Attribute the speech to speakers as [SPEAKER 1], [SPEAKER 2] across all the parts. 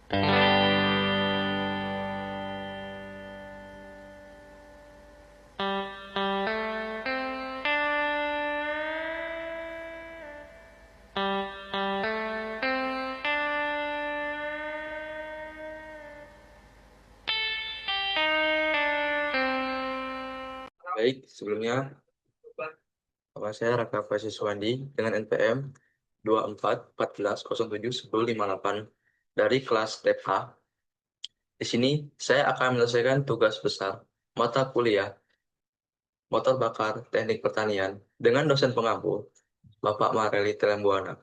[SPEAKER 1] Baik, sebelumnya nama saya Raka Fasiswandi dengan NPM 2414071058 dari kelas Lab A. Di sini saya akan menyelesaikan tugas besar mata kuliah Motor Bakar Teknik Pertanian dengan dosen pengampu Bapak Mareli Telembuana.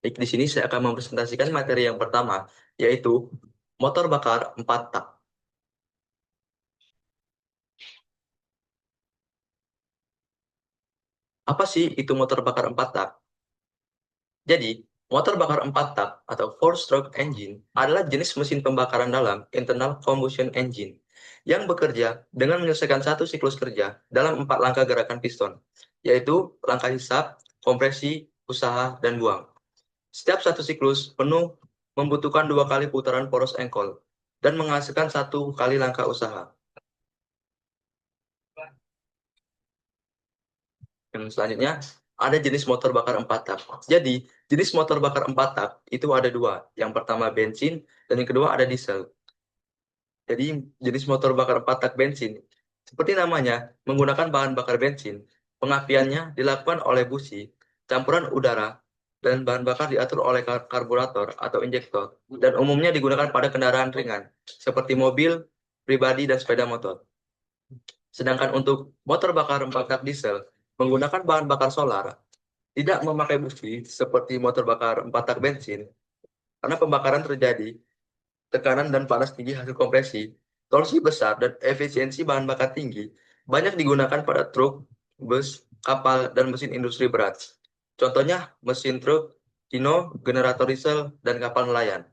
[SPEAKER 1] Di sini saya akan mempresentasikan materi yang pertama, yaitu motor bakar 4 tak. Apa sih itu motor bakar 4 tak? Jadi, motor bakar 4 tak atau four-stroke engine adalah jenis mesin pembakaran dalam internal combustion engine yang bekerja dengan menyelesaikan satu siklus kerja dalam 4 langkah gerakan piston, yaitu langkah hisap, kompresi, usaha, dan buang. Setiap satu siklus penuh membutuhkan 2 kali putaran poros engkol dan menghasilkan 1 kali langkah usaha. Yang selanjutnya, ada jenis motor bakar 4 tak. Jadi, jenis motor bakar 4 tak itu ada 2. Yang pertama bensin, dan yang kedua ada diesel. Jadi, jenis motor bakar 4 tak bensin, seperti namanya, menggunakan bahan bakar bensin. Pengapiannya dilakukan oleh busi, campuran udara, dan bahan bakar diatur oleh karburator atau injektor, dan umumnya digunakan pada kendaraan ringan, seperti mobil, pribadi, dan sepeda motor. Sedangkan untuk motor bakar 4 tak diesel, menggunakan bahan bakar solar, tidak memakai busi seperti motor bakar 4 tak bensin, karena pembakaran terjadi tekanan dan panas tinggi hasil kompresi, torsi besar, dan efisiensi bahan bakar tinggi, banyak digunakan pada truk, bus, kapal, dan mesin industri berat. Contohnya mesin truk, kino, generator diesel, dan kapal nelayan.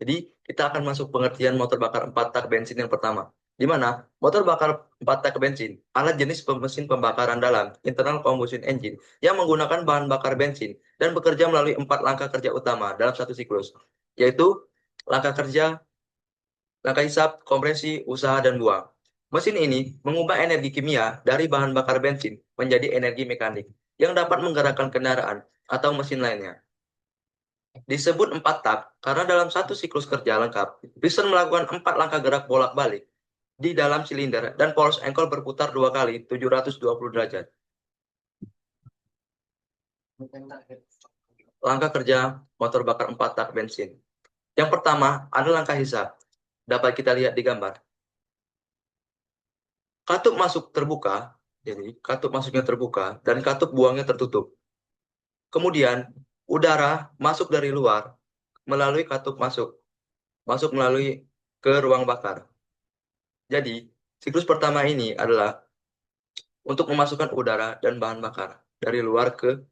[SPEAKER 1] Jadi, kita akan masuk pengertian motor bakar 4 tak bensin yang pertama, di mana motor bakar 4 tak bensin adalah jenis mesin pembakaran dalam internal combustion engine yang menggunakan bahan bakar bensin dan bekerja melalui 4 langkah kerja utama dalam satu siklus, yaitu langkah kerja, langkah hisap, kompresi, usaha, dan buang. Mesin ini mengubah energi kimia dari bahan bakar bensin menjadi energi mekanik yang dapat menggerakkan kendaraan atau mesin lainnya. Disebut 4 tak karena dalam satu siklus kerja lengkap, piston melakukan 4 langkah gerak bolak-balik di dalam silinder dan poros engkol berputar 2 kali 720 derajat. Langkah kerja motor bakar 4 tak bensin. Yang pertama adalah langkah hisap. Dapat kita lihat di gambar. Katup masuk terbuka, jadi katup masuknya terbuka dan katup buangnya tertutup. Kemudian udara masuk dari luar melalui katup masuk melalui ke ruang bakar. Jadi, siklus pertama ini adalah untuk memasukkan udara dan bahan bakar dari luar ke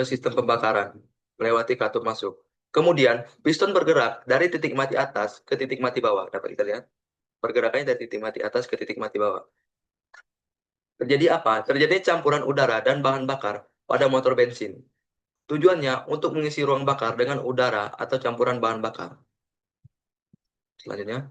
[SPEAKER 1] sistem pembakaran melewati katup masuk. Kemudian, piston bergerak dari titik mati atas ke titik mati bawah. Dapat kita lihat? Pergerakannya dari titik mati atas ke titik mati bawah. Terjadi apa? Terjadi campuran udara dan bahan bakar pada motor bensin. Tujuannya untuk mengisi ruang bakar dengan udara atau campuran bahan bakar. Selanjutnya,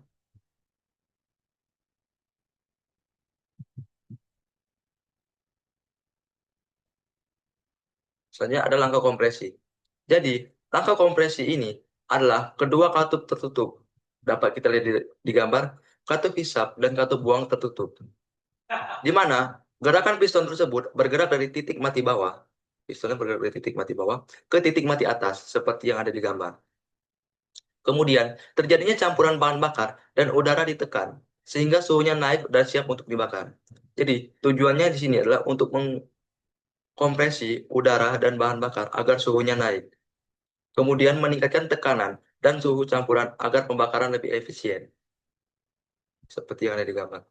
[SPEAKER 1] ada langkah kompresi. Jadi, langkah kompresi ini adalah kedua katup tertutup. Dapat kita lihat di gambar, katup hisap dan katup buang tertutup. Di mana gerakan piston tersebut bergerak dari titik mati bawah. Pistonnya bergerak dari titik mati bawah ke titik mati atas, seperti yang ada di gambar. Kemudian, terjadinya campuran bahan bakar dan udara ditekan, sehingga suhunya naik dan siap untuk dibakar. Jadi, tujuannya di sini adalah untuk mengkompresi udara dan bahan bakar agar suhunya naik. Kemudian meningkatkan tekanan dan suhu campuran agar pembakaran lebih efisien. Seperti yang ada di gambar.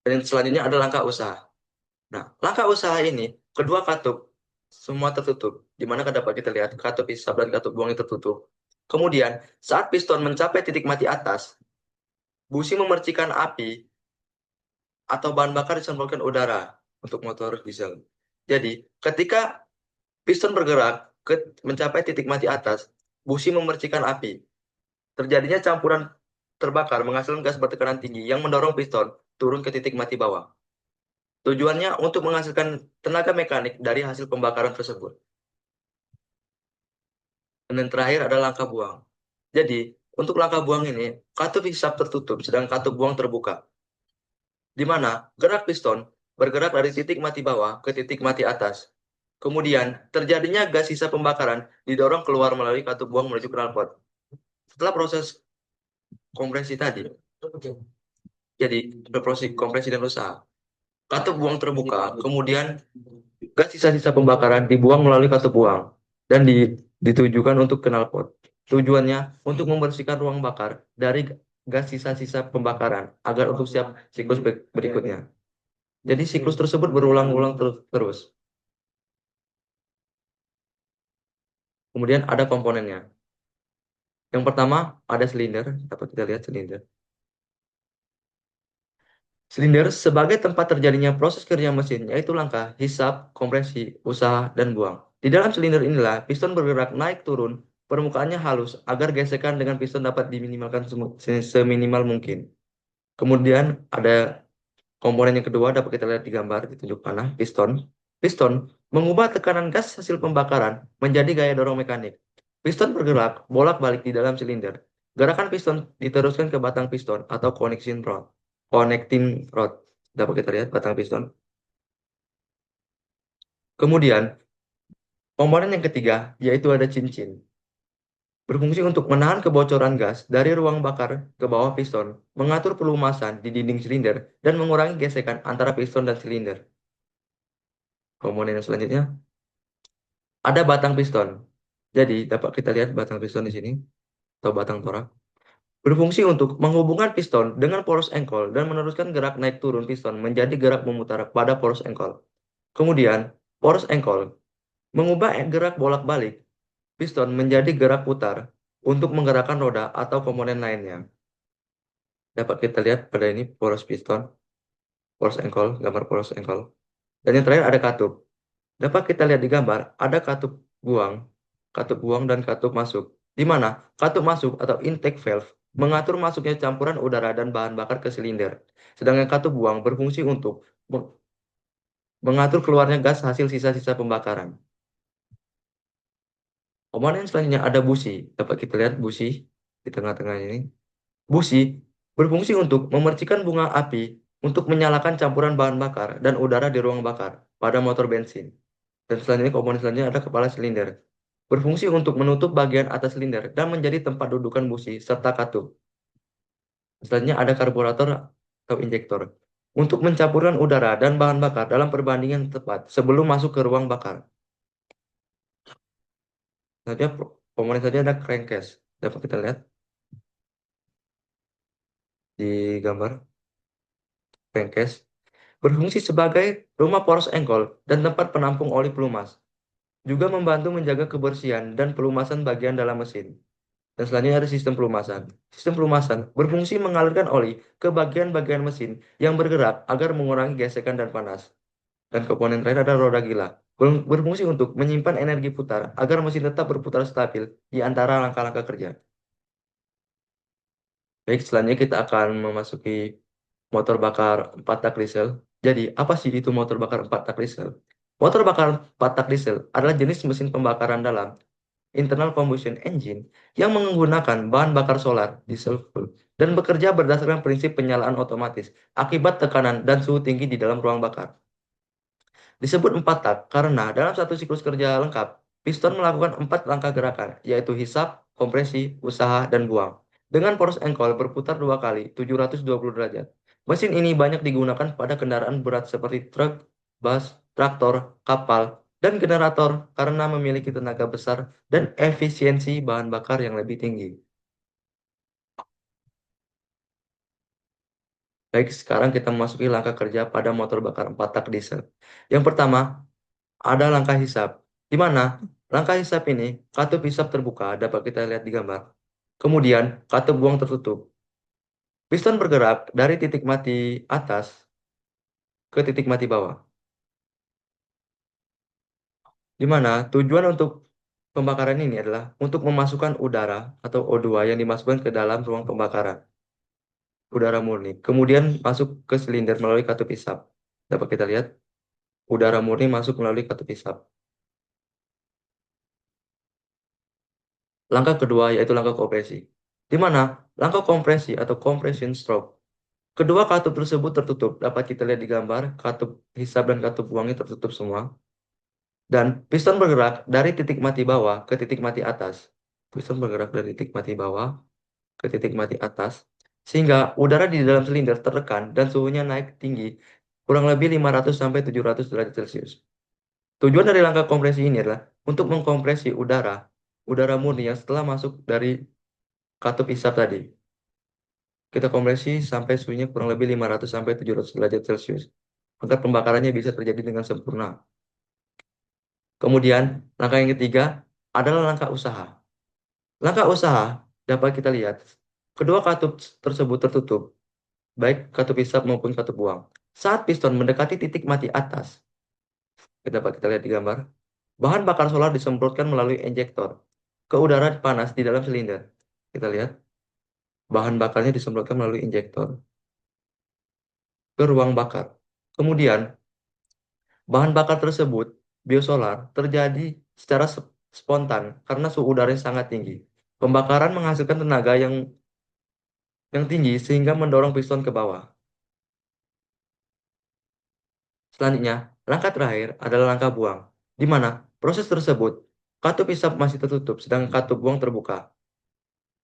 [SPEAKER 1] Dan selanjutnya ada langkah usaha. Nah, langkah usaha ini, kedua katup semua tertutup, di mana dapat kita lihat katup hisap dan katup buang tertutup. Kemudian, saat piston mencapai titik mati atas, busi memercikan api atau bahan bakar disemprotkan udara untuk motor diesel. Jadi, ketika Piston bergerak mencapai titik mati atas, busi memercikan api. Terjadinya campuran terbakar menghasilkan gas bertekanan tinggi yang mendorong piston turun ke titik mati bawah. Tujuannya untuk menghasilkan tenaga mekanik dari hasil pembakaran tersebut. Dan yang terakhir ada langkah buang. Jadi, untuk langkah buang ini, katup hisap tertutup, sedang katup buang terbuka. Di mana gerak piston bergerak dari titik mati bawah ke titik mati atas. Kemudian, terjadinya gas sisa pembakaran didorong keluar melalui katup buang menuju knalpot. Setelah proses kompresi tadi, jadi ada proses kompresi dan usaha. Katup buang terbuka, kemudian gas sisa-sisa pembakaran dibuang melalui katup buang dan ditujukan untuk knalpot. Tujuannya untuk membersihkan ruang bakar dari gas sisa-sisa pembakaran agar untuk siap siklus berikutnya. Jadi siklus tersebut berulang-ulang terus. Kemudian ada komponennya. Yang pertama ada silinder, dapat kita lihat silinder. Silinder sebagai tempat terjadinya proses kerja mesin, yaitu langkah, hisap, kompresi, usaha, dan buang. Di dalam silinder inilah piston bergerak naik turun, permukaannya halus agar gesekan dengan piston dapat diminimalkan seminimal mungkin. Kemudian ada komponen yang kedua dapat kita lihat di gambar ditunjuk panah, piston. Piston mengubah tekanan gas hasil pembakaran menjadi gaya dorong mekanik. Piston bergerak bolak-balik di dalam silinder. Gerakan piston diteruskan ke batang piston atau connecting rod. Connecting rod. Dapat kita lihat batang piston. Kemudian, komponen yang ketiga yaitu ada cincin. Berfungsi untuk menahan kebocoran gas dari ruang bakar ke bawah piston, mengatur pelumasan di dinding silinder, dan mengurangi gesekan antara piston dan silinder. Komponen yang selanjutnya ada batang piston. Jadi, dapat kita lihat batang piston di sini, atau batang torak. Berfungsi untuk menghubungkan piston dengan poros engkol dan meneruskan gerak naik turun piston menjadi gerak memutar pada poros engkol. Kemudian, poros engkol mengubah gerak bolak-balik piston menjadi gerak putar untuk menggerakkan roda atau komponen lainnya. Dapat kita lihat pada ini poros piston, poros engkol, gambar poros engkol. Dan yang terakhir ada katup. Dapat kita lihat di gambar, ada katup buang dan katup masuk. Di mana katup masuk atau intake valve mengatur masuknya campuran udara dan bahan bakar ke silinder. Sedangkan katup buang berfungsi untuk mengatur keluarnya gas hasil sisa-sisa pembakaran. Komponen selanjutnya ada busi. Dapat kita lihat busi di tengah-tengah ini. Busi berfungsi untuk memercikan bunga api untuk menyalakan campuran bahan bakar dan udara di ruang bakar pada motor bensin. Dan selanjutnya komponen selanjutnya ada kepala silinder. Berfungsi untuk menutup bagian atas silinder dan menjadi tempat dudukan busi serta katup. Selanjutnya ada karburator atau injektor. Untuk mencampurkan udara dan bahan bakar dalam perbandingan tepat sebelum masuk ke ruang bakar. Selanjutnya komponen selanjutnya ada crankcase. Dapat kita lihat di gambar crankcase. Berfungsi sebagai rumah poros engkol dan tempat penampung oli pelumas. Juga membantu menjaga kebersihan dan pelumasan bagian dalam mesin. Dan selanjutnya ada sistem pelumasan. Sistem pelumasan berfungsi mengalirkan oli ke bagian-bagian mesin yang bergerak agar mengurangi gesekan dan panas. Dan komponen terakhir ada roda gila. Berfungsi untuk menyimpan energi putar agar mesin tetap berputar stabil di antara langkah-langkah kerja. Baik, selanjutnya kita akan memasuki motor bakar 4 tak diesel. Jadi, apa sih itu motor bakar 4 tak diesel? Motor bakar 4 tak diesel adalah jenis mesin pembakaran dalam internal combustion engine yang menggunakan bahan bakar solar diesel fuel dan bekerja berdasarkan prinsip penyalaan otomatis akibat tekanan dan suhu tinggi di dalam ruang bakar. Disebut 4 tak karena dalam satu siklus kerja lengkap, piston melakukan 4 langkah gerakan, yaitu hisap, kompresi, usaha, dan buang. Dengan poros engkol berputar 2 kali 720 derajat. Mesin ini banyak digunakan pada kendaraan berat seperti truk, bus, traktor, kapal, dan generator karena memiliki tenaga besar dan efisiensi bahan bakar yang lebih tinggi. Baik, sekarang kita memasuki langkah kerja pada motor bakar 4 tak diesel. Yang pertama, ada langkah hisap. Di mana langkah hisap ini, katup hisap terbuka, dapat kita lihat di gambar. Kemudian, katup buang tertutup. Piston bergerak dari titik mati atas ke titik mati bawah. Di mana tujuan untuk pembakaran ini adalah untuk memasukkan udara atau O2 yang dimasukkan ke dalam ruang pembakaran, udara murni. Kemudian masuk ke silinder melalui katup isap. Dapat kita lihat, udara murni masuk melalui katup isap. Langkah kedua yaitu langkah kompresi. Di mana langkah kompresi atau compression stroke. Kedua katup tersebut tertutup. Dapat kita lihat di gambar, katup hisap dan katup buangnya tertutup semua. Dan piston bergerak dari titik mati bawah ke titik mati atas. Piston bergerak dari titik mati bawah ke titik mati atas. Sehingga udara di dalam silinder tertekan dan suhunya naik tinggi kurang lebih 500 sampai 700 derajat Celcius. Tujuan dari langkah kompresi ini adalah untuk mengkompresi udara murni yang setelah masuk dari katup isap tadi. Kita kompresi sampai suhunya kurang lebih 500 sampai 700 derajat Celcius agar pembakarannya bisa terjadi dengan sempurna. Kemudian, langkah yang ketiga adalah langkah usaha. Langkah usaha dapat kita lihat, kedua katup tersebut tertutup, baik katup isap maupun katup buang. Saat piston mendekati titik mati atas, dapat kita lihat di gambar, bahan bakar solar disemprotkan melalui injektor ke udara panas di dalam silinder. Kita lihat, bahan bakarnya disemprotkan melalui injektor ke ruang bakar. Kemudian, bahan bakar tersebut, biosolar, terjadi secara spontan karena suhu udaranya sangat tinggi. Pembakaran menghasilkan tenaga yang tinggi sehingga mendorong piston ke bawah. Selanjutnya, langkah terakhir adalah langkah buang, di mana proses tersebut katup isap masih tertutup sedangkan katup buang terbuka.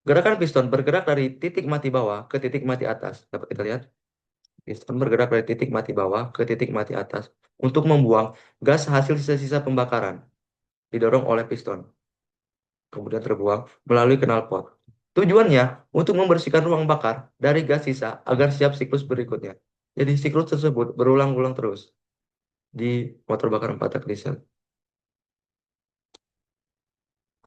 [SPEAKER 1] Gerakan piston bergerak dari titik mati bawah ke titik mati atas. Dapat kita lihat, piston bergerak dari titik mati bawah ke titik mati atas untuk membuang gas hasil sisa-sisa pembakaran didorong oleh piston, kemudian terbuang melalui knalpot. Tujuannya untuk membersihkan ruang bakar dari gas sisa agar siap siklus berikutnya. Jadi siklus tersebut berulang-ulang terus di motor bakar 4 tak diesel.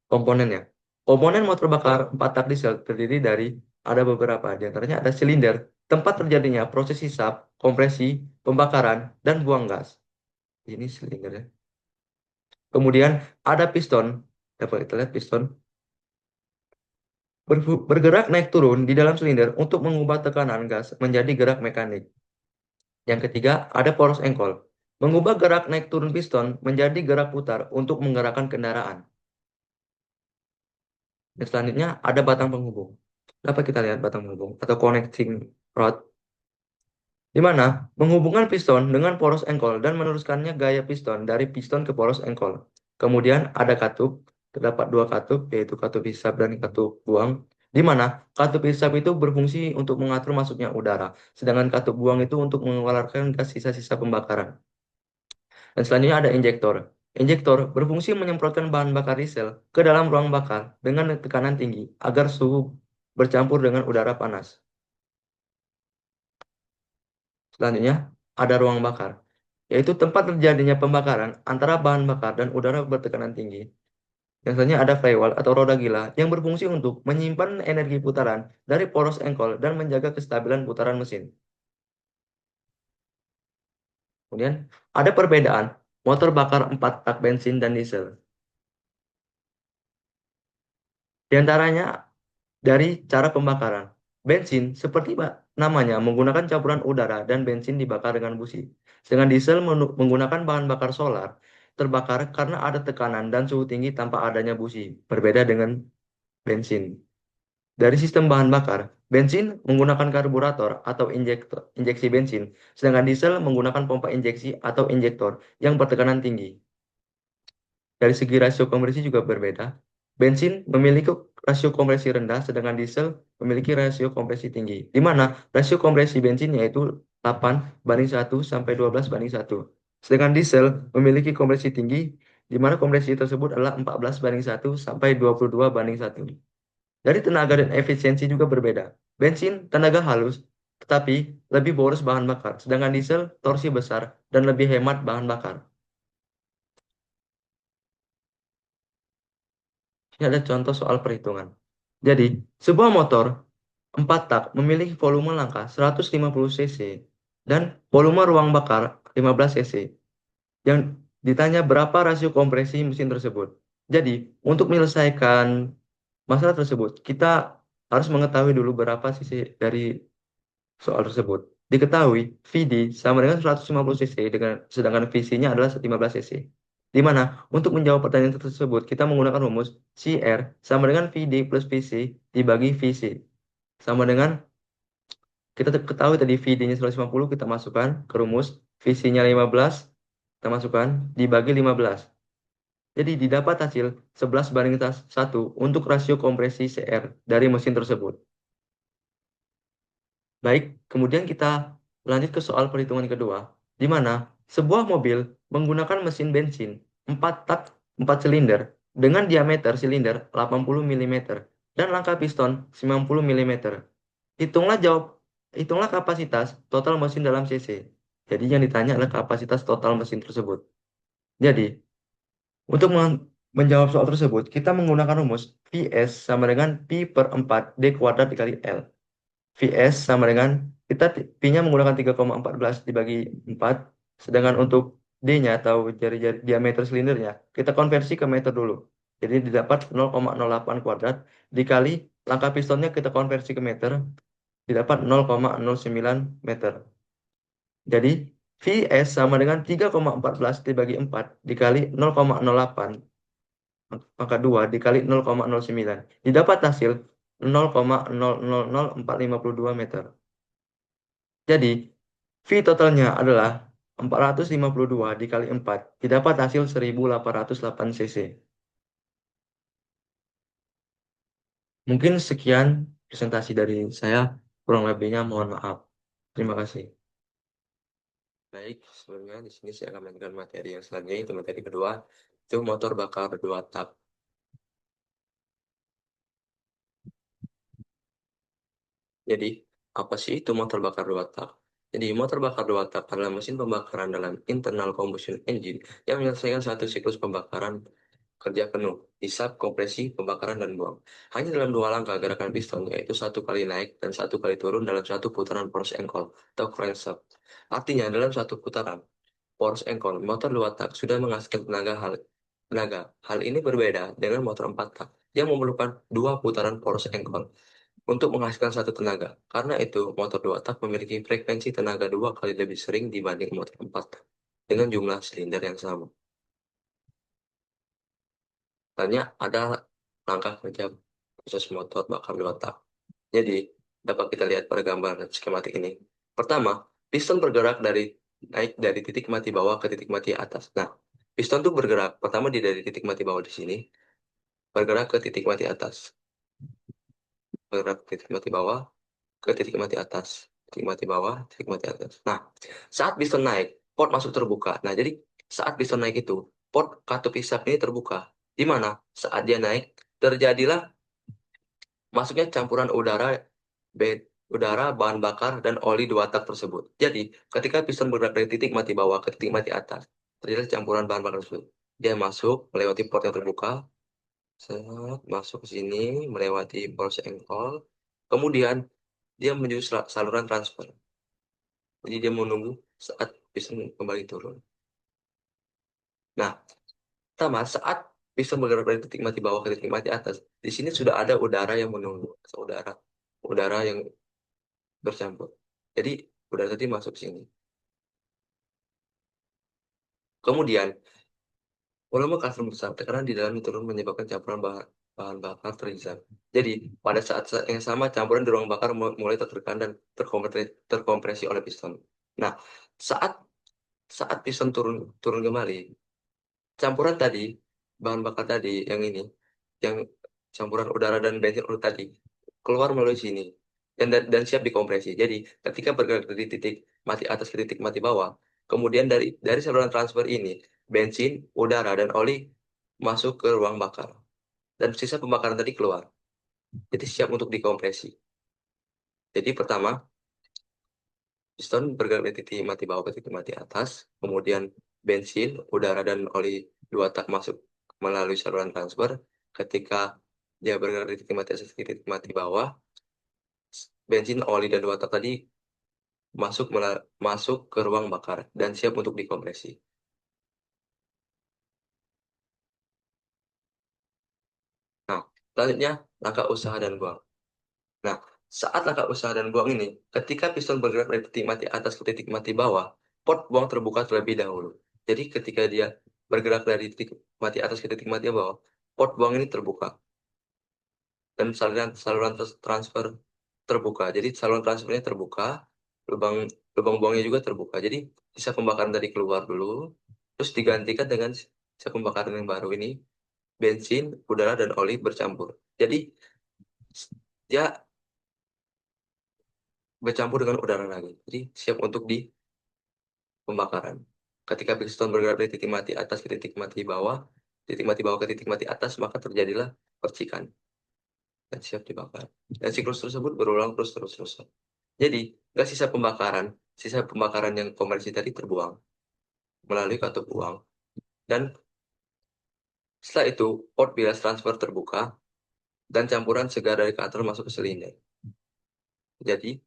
[SPEAKER 1] Komponennya. Komponen motor bakar 4 tak diesel terdiri dari ada beberapa, di antaranya ada silinder, tempat terjadinya proses hisap, kompresi, pembakaran, dan buang gas. Ini silindernya. Kemudian ada piston, dapat kita lihat piston bergerak naik turun di dalam silinder untuk mengubah tekanan gas menjadi gerak mekanik. Yang ketiga, ada poros engkol, mengubah gerak naik turun piston menjadi gerak putar untuk menggerakkan kendaraan. Dan selanjutnya ada batang penghubung. Dapat kita lihat batang penghubung atau connecting rod, di mana menghubungkan piston dengan poros engkol dan meneruskannya gaya piston dari piston ke poros engkol. Kemudian ada katup, terdapat dua katup, yaitu katup hisap dan katup buang, di mana katup hisap itu berfungsi untuk mengatur masuknya udara, sedangkan katup buang itu untuk mengeluarkan gas sisa-sisa pembakaran. Dan selanjutnya ada injektor. Injektor berfungsi menyemprotkan bahan bakar diesel ke dalam ruang bakar dengan tekanan tinggi agar suhu bercampur dengan udara panas. Selanjutnya, ada ruang bakar, yaitu tempat terjadinya pembakaran antara bahan bakar dan udara bertekanan tinggi. Yang selanjutnya ada flywheel atau roda gila yang berfungsi untuk menyimpan energi putaran dari poros engkol dan menjaga kestabilan putaran mesin. Kemudian, ada perbedaan motor bakar 4 tak bensin dan diesel. Di antaranya dari cara pembakaran. Bensin, seperti namanya, menggunakan campuran udara dan bensin dibakar dengan busi. Sedangkan diesel menggunakan bahan bakar solar, terbakar karena ada tekanan dan suhu tinggi tanpa adanya busi. Berbeda dengan bensin. Dari sistem bahan bakar, bensin menggunakan karburator atau injeksi bensin, sedangkan diesel menggunakan pompa injeksi atau injektor yang bertekanan tinggi. Dari segi rasio kompresi juga berbeda. Bensin memiliki rasio kompresi rendah, sedangkan diesel memiliki rasio kompresi tinggi. Di mana rasio kompresi bensin yaitu 8:1 sampai 12:1. Sedangkan diesel memiliki kompresi tinggi, di mana kompresi tersebut adalah 14:1 sampai 22:1. Dari tenaga dan efisiensi juga berbeda. Bensin tenaga halus, tetapi lebih boros bahan bakar, sedangkan diesel torsi besar dan lebih hemat bahan bakar. Ini ada contoh soal perhitungan. Jadi, sebuah motor 4 tak memiliki volume langkah 150 cc dan volume ruang bakar 15 cc. Yang ditanya berapa rasio kompresi mesin tersebut. Jadi, untuk menyelesaikan masalah tersebut, kita harus mengetahui dulu berapa sisi dari soal tersebut. Diketahui VD sama dengan 150 cc dengan sedangkan VC-nya adalah 15 cc. Di mana untuk menjawab pertanyaan tersebut kita menggunakan rumus CR sama dengan VD plus VC dibagi VC. Sama dengan kita ketahui tadi VD-nya 150 kita masukkan ke rumus, VC-nya 15 kita masukkan dibagi 15. Jadi didapat hasil 11:1 untuk rasio kompresi CR dari mesin tersebut. Baik, kemudian kita lanjut ke soal perhitungan kedua, di mana sebuah mobil menggunakan mesin bensin 4 tak 4 silinder dengan diameter silinder 80 mm dan langkah piston 90 mm. Hitunglah jawab, hitunglah kapasitas total mesin dalam cc. Jadi yang ditanya adalah kapasitas total mesin tersebut. Jadi, untuk menjawab soal tersebut, kita menggunakan rumus VS sama dengan Pi per 4 D kuadrat dikali L. VS sama dengan kita Pi-nya menggunakan 3,14 dibagi 4, sedangkan untuk D-nya atau jari-jari diameter silindernya kita konversi ke meter dulu. Jadi didapat 0,08 kuadrat dikali langkah pistonnya kita konversi ke meter didapat 0,09 meter. Jadi VS sama dengan 3,14 dibagi 4 dikali 0,08 maka 2 dikali 0,09 didapat hasil 0,000452 meter. Jadi, V totalnya adalah 452 dikali 4. Didapat hasil 1808 cc. Mungkin sekian presentasi dari saya. Kurang lebihnya mohon maaf. Terima kasih. Baik, sebelumnya di sini saya akan melanjutkan materi yang selanjutnya, itu materi kedua, itu motor bakar 2 tak. Jadi, apa sih itu motor bakar 2 tak? Jadi, motor bakar 2 tak adalah mesin pembakaran dalam internal combustion engine yang menyelesaikan satu siklus pembakaran kerja penuh, hisap, kompresi, pembakaran, dan buang. Hanya dalam 2 langkah gerakan piston, yaitu 1 kali naik dan 1 kali turun dalam satu putaran force ankle atau crankshaft. Artinya, dalam satu putaran force ankle, motor 2 tak sudah menghasilkan tenaga. Hal ini berbeda dengan motor 4 tak yang memerlukan 2 putaran force ankle untuk menghasilkan satu tenaga. Karena itu, motor 2 tak memiliki frekuensi tenaga 2 kali lebih sering dibanding motor 4 tak dengan jumlah silinder yang sama. Tanya ada langkah kerja proses motor bakar 2 tak. Jadi, dapat kita lihat pada gambar skematik ini. Pertama, piston bergerak naik dari titik mati bawah ke titik mati atas. Nah, piston tuh bergerak. Pertama di dari titik mati bawah di sini, bergerak ke titik mati atas. Bergerak ke titik mati bawah, ke titik mati atas. Titik mati bawah, titik mati atas. Nah, saat piston naik, port masuk terbuka. Nah, jadi saat piston naik itu, port katup hisap ini terbuka. Di mana saat dia naik, terjadilah masuknya campuran udara, bahan bakar, dan oli 2 tak tersebut. Jadi, ketika piston bergerak dari titik mati bawah ke titik mati atas, terjadi campuran bahan bakar tersebut. Dia masuk melewati port yang terbuka, masuk ke sini, melewati force ankle, kemudian dia menuju saluran transfer. Jadi dia menunggu saat piston kembali turun. Nah, pertama saat piston bergerak dari titik mati bawah ke titik mati atas, di sini sudah ada udara yang menunggu, udara, udara yang bercampur. Jadi udara tadi masuk sini. Kemudian volume kasar besar, tekanan di dalam turun menyebabkan campuran bahan bakar terhisap. Jadi pada saat yang sama campuran di ruang bakar mulai tertekan dan terkompresi oleh piston. Nah, saat saat piston turun turun kembali, campuran tadi bahan bakar tadi yang ini, yang campuran udara dan bensin tadi keluar melalui sini dan siap dikompresi. Jadi ketika bergerak dari titik mati atas ke titik mati bawah, kemudian dari saluran transfer ini bensin, udara, dan oli masuk ke ruang bakar dan sisa pembakaran tadi keluar. Jadi siap untuk dikompresi. Jadi pertama piston bergerak dari titik mati bawah ke titik mati atas, kemudian bensin, udara, dan oli 2 tak masuk melalui saluran transfer. Ketika dia bergerak dari titik mati atas ke titik mati bawah, bensin, oli, dan 2 tak tadi masuk ke ruang bakar dan siap untuk dikompresi. Selanjutnya, langkah usaha dan buang. Nah, saat langkah usaha dan buang ini, ketika piston bergerak dari titik mati atas ke titik mati bawah, pot buang terbuka terlebih dahulu. Jadi ketika dia bergerak dari titik mati atas ke titik mati bawah, pot buang ini terbuka dan saluran saluran transfer terbuka. Jadi saluran transfernya terbuka, lubang lubang buangnya juga terbuka. Jadi sisa pembakaran tadi keluar dulu, terus digantikan dengan sisa pembakaran yang baru ini, bensin, udara dan oli bercampur. Jadi dia bercampur dengan udara lagi. Jadi siap untuk di pembakaran. Ketika piston bergerak dari titik mati atas ke titik mati bawah, titik mati bawah ke titik mati atas, maka terjadilah percikan dan siap dibakar. Dan siklus tersebut berulang terus-terusan. Jadi, gas sisa pembakaran yang konvensi tadi terbuang melalui katup buang. Dan setelah itu, pot bilas transfer terbuka dan campuran segar dari kantor masuk ke silinder. Jadi,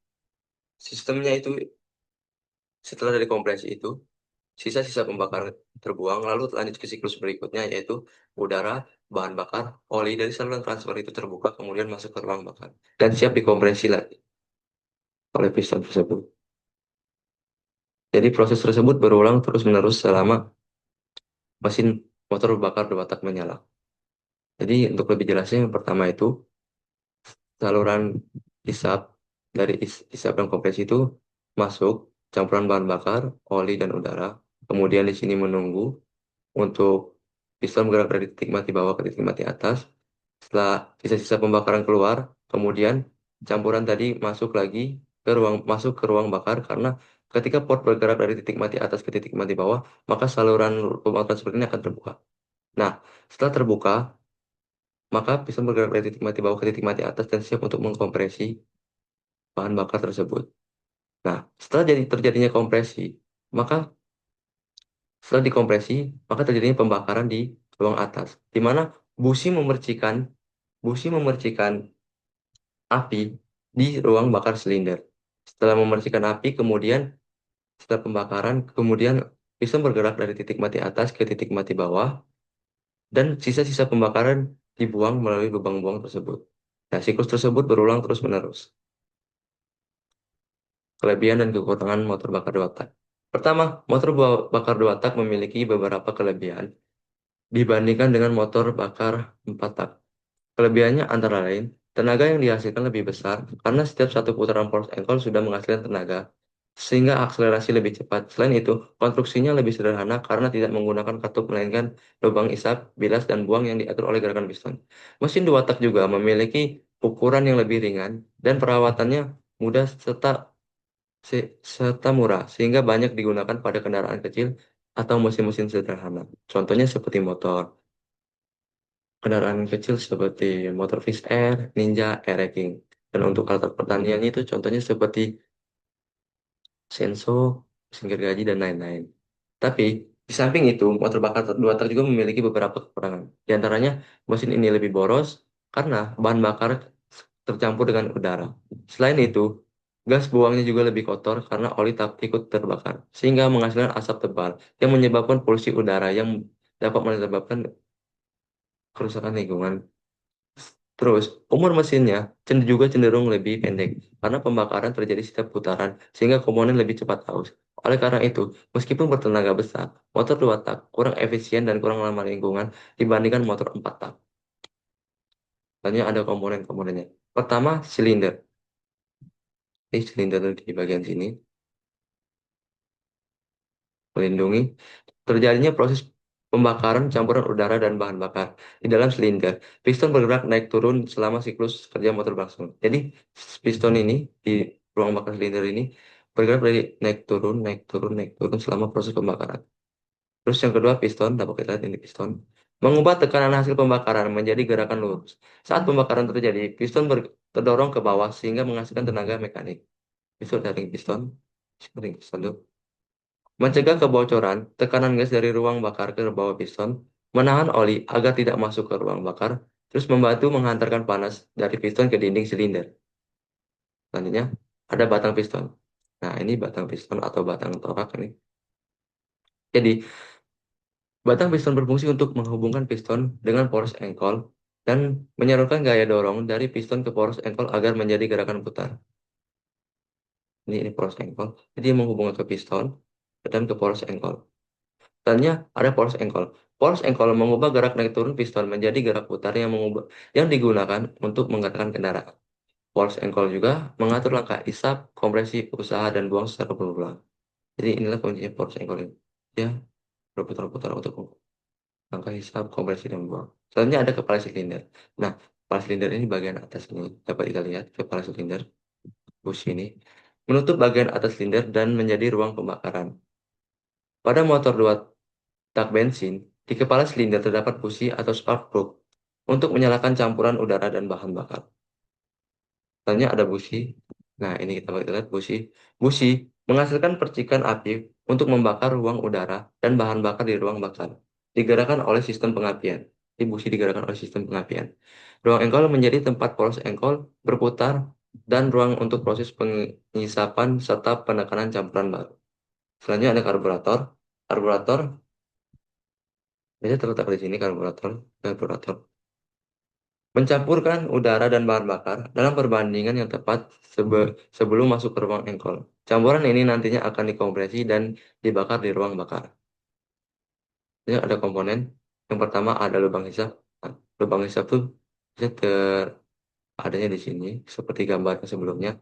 [SPEAKER 1] sistemnya itu setelah dari kompresi itu, sisa-sisa pembakaran terbuang, lalu lanjut ke siklus berikutnya, yaitu udara, bahan bakar, oli dari saluran transfer itu terbuka, kemudian masuk ke ruang bakar, dan siap dikompresi lagi oleh piston tersebut. Jadi proses tersebut berulang terus-menerus selama mesin motor bakar dua tak menyala. Jadi untuk lebih jelasnya, yang pertama itu, saluran isap dari isap dan kompresi itu masuk campuran bahan bakar, oli, dan udara. Kemudian di sini menunggu untuk piston bergerak dari titik mati bawah ke titik mati atas. Setelah sisa-sisa pembakaran keluar, kemudian campuran tadi masuk ke ruang bakar karena ketika pot bergerak dari titik mati atas ke titik mati bawah, maka saluran ruang transfer ini akan terbuka. Nah, setelah terbuka, maka piston bergerak dari titik mati bawah ke titik mati atas dan siap untuk mengkompresi bahan bakar tersebut. Nah, setelah terjadinya kompresi, maka setelah dikompresi, maka terjadinya pembakaran di ruang atas, di mana busi memercikan busi memercikan api di ruang bakar silinder. Setelah memercikan api, kemudian setelah pembakaran, kemudian piston bergerak dari titik mati atas ke titik mati bawah, dan sisa-sisa pembakaran dibuang melalui lubang buang tersebut. Nah, siklus tersebut berulang terus-menerus. Kelebihan dan kekurangan motor bakar dua tak. Pertama, motor bakar dua tak memiliki beberapa kelebihan dibandingkan dengan motor bakar empat tak. Kelebihannya antara lain, tenaga yang dihasilkan lebih besar karena setiap satu putaran force ankle sudah menghasilkan tenaga, sehingga akselerasi lebih cepat. Selain itu, konstruksinya lebih sederhana karena tidak menggunakan katup melainkan lubang isap, bilas, dan buang yang diatur oleh gerakan piston. Mesin dua tak juga memiliki ukuran yang lebih ringan dan perawatannya mudah serta murah, sehingga banyak digunakan pada kendaraan kecil atau mesin-mesin sederhana. Contohnya seperti kendaraan kecil seperti motor Fish Air, Ninja, Air-King. Dan untuk alat pertanian itu contohnya seperti Senso, mesin gergaji, dan lain-lain. Tapi, di samping itu, motor bakar dua tak juga memiliki beberapa kekurangan. Di antaranya, mesin ini lebih boros karena bahan bakar tercampur dengan udara. Selain itu, gas buangnya juga lebih kotor karena oli tak ikut terbakar, sehingga menghasilkan asap tebal yang menyebabkan polusi udara yang dapat menyebabkan kerusakan lingkungan. Terus, umur mesinnya juga cenderung lebih pendek karena pembakaran terjadi setiap putaran sehingga komponen lebih cepat aus. Oleh karena itu, meskipun bertenaga besar, motor dua tak kurang efisien dan kurang ramah lingkungan dibandingkan motor empat tak. Hanya ada komponen-komponennya. Pertama, silinder. Ini silinder di bagian sini melindungi terjadinya proses pembakaran campuran udara dan bahan bakar di dalam silinder. Piston bergerak naik turun selama siklus kerja motor berlangsung. Jadi piston ini di ruang bakar silinder ini bergerak dari naik turun, naik turun, naik turun selama proses pembakaran. Terus yang kedua piston, dapat kita lihat ini piston, mengubah tekanan hasil pembakaran menjadi gerakan lurus. Saat pembakaran terjadi, piston terdorong ke bawah sehingga menghasilkan tenaga mekanik. Piston dari piston, spring piston. Mencegah kebocoran, tekanan gas dari ruang bakar ke bawah piston, menahan oli agar tidak masuk ke ruang bakar, terus membantu menghantarkan panas dari piston ke dinding silinder. Selanjutnya, ada batang piston. Nah, ini batang piston atau batang torak ini. Jadi, batang piston berfungsi untuk menghubungkan piston dengan poros engkol dan menyalurkan gaya dorong dari piston ke poros engkol agar menjadi gerakan putar. Ini poros engkol. Jadi dia menghubungkan ke piston dan ke poros engkol. Tanya ada poros engkol. Poros engkol mengubah gerak naik turun piston menjadi gerak putar yang digunakan untuk menggerakkan kendaraan. Poros engkol juga mengatur langkah isap, kompresi, usaha, dan buang secara berulang. Jadi inilah kuncinya poros engkol ini. Ya, berputar-putar untuk langkah hisap, kompresi, dan buang. Selanjutnya ada kepala silinder. Nah, kepala silinder ini bagian atas ini. Dapat kita lihat kepala silinder, busi ini. Menutup bagian atas silinder dan menjadi ruang pembakaran. Pada motor 2 tak bensin, di kepala silinder terdapat busi atau spark plug untuk menyalakan campuran udara dan bahan bakar. Selanjutnya ada busi. Nah, ini kita lihat busi. Busi menghasilkan percikan api untuk membakar ruang udara dan bahan bakar di ruang bakar. Digerakkan oleh sistem pengapian. Di busi digerakkan oleh sistem pengapian. Ruang engkol menjadi tempat poros engkol berputar dan ruang untuk proses pengisapan serta penekanan campuran baru. Selanjutnya ada karburator. Karburator biasanya terletak di sini karburator. Karburator mencampurkan udara dan bahan bakar dalam perbandingan yang tepat sebelum masuk ke ruang engkol. Campuran ini nantinya akan dikompresi dan dibakar di ruang bakar. Jadi ada komponen. Yang pertama ada lubang hisap. Nah, lubang hisap tuh bisa adanya di sini, seperti gambar sebelumnya.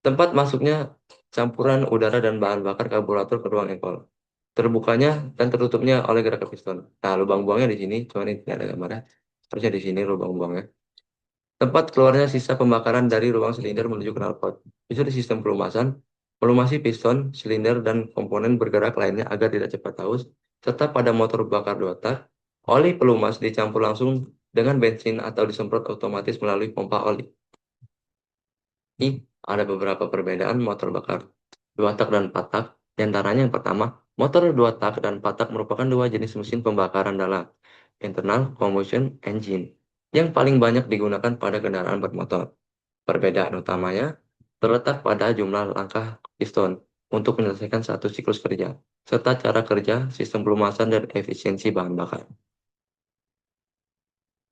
[SPEAKER 1] Tempat masuknya campuran udara dan bahan bakar karburator ke ruang engkol. Terbukanya dan tertutupnya oleh gerakan piston. Nah, lubang buangnya di sini, cuma ini tidak ada gambarnya. Harusnya di sini lubang buangnya. Tempat keluarnya sisa pembakaran dari ruang silinder menuju knalpot. Bisa di sistem pelumasan, pelumasi piston, silinder, dan komponen bergerak lainnya agar tidak cepat haus, serta pada motor bakar dua tak, oli pelumas dicampur langsung dengan bensin atau disemprot otomatis melalui pompa oli. Ini ada beberapa perbedaan motor bakar dua tak dan empat tak. Di antaranya yang pertama, motor dua tak dan empat tak merupakan dua jenis mesin pembakaran dalam internal combustion engine yang paling banyak digunakan pada kendaraan bermotor. Perbedaan utamanya terletak pada jumlah langkah piston untuk menyelesaikan satu siklus kerja, serta cara kerja, sistem pelumasan, dan efisiensi bahan bakar.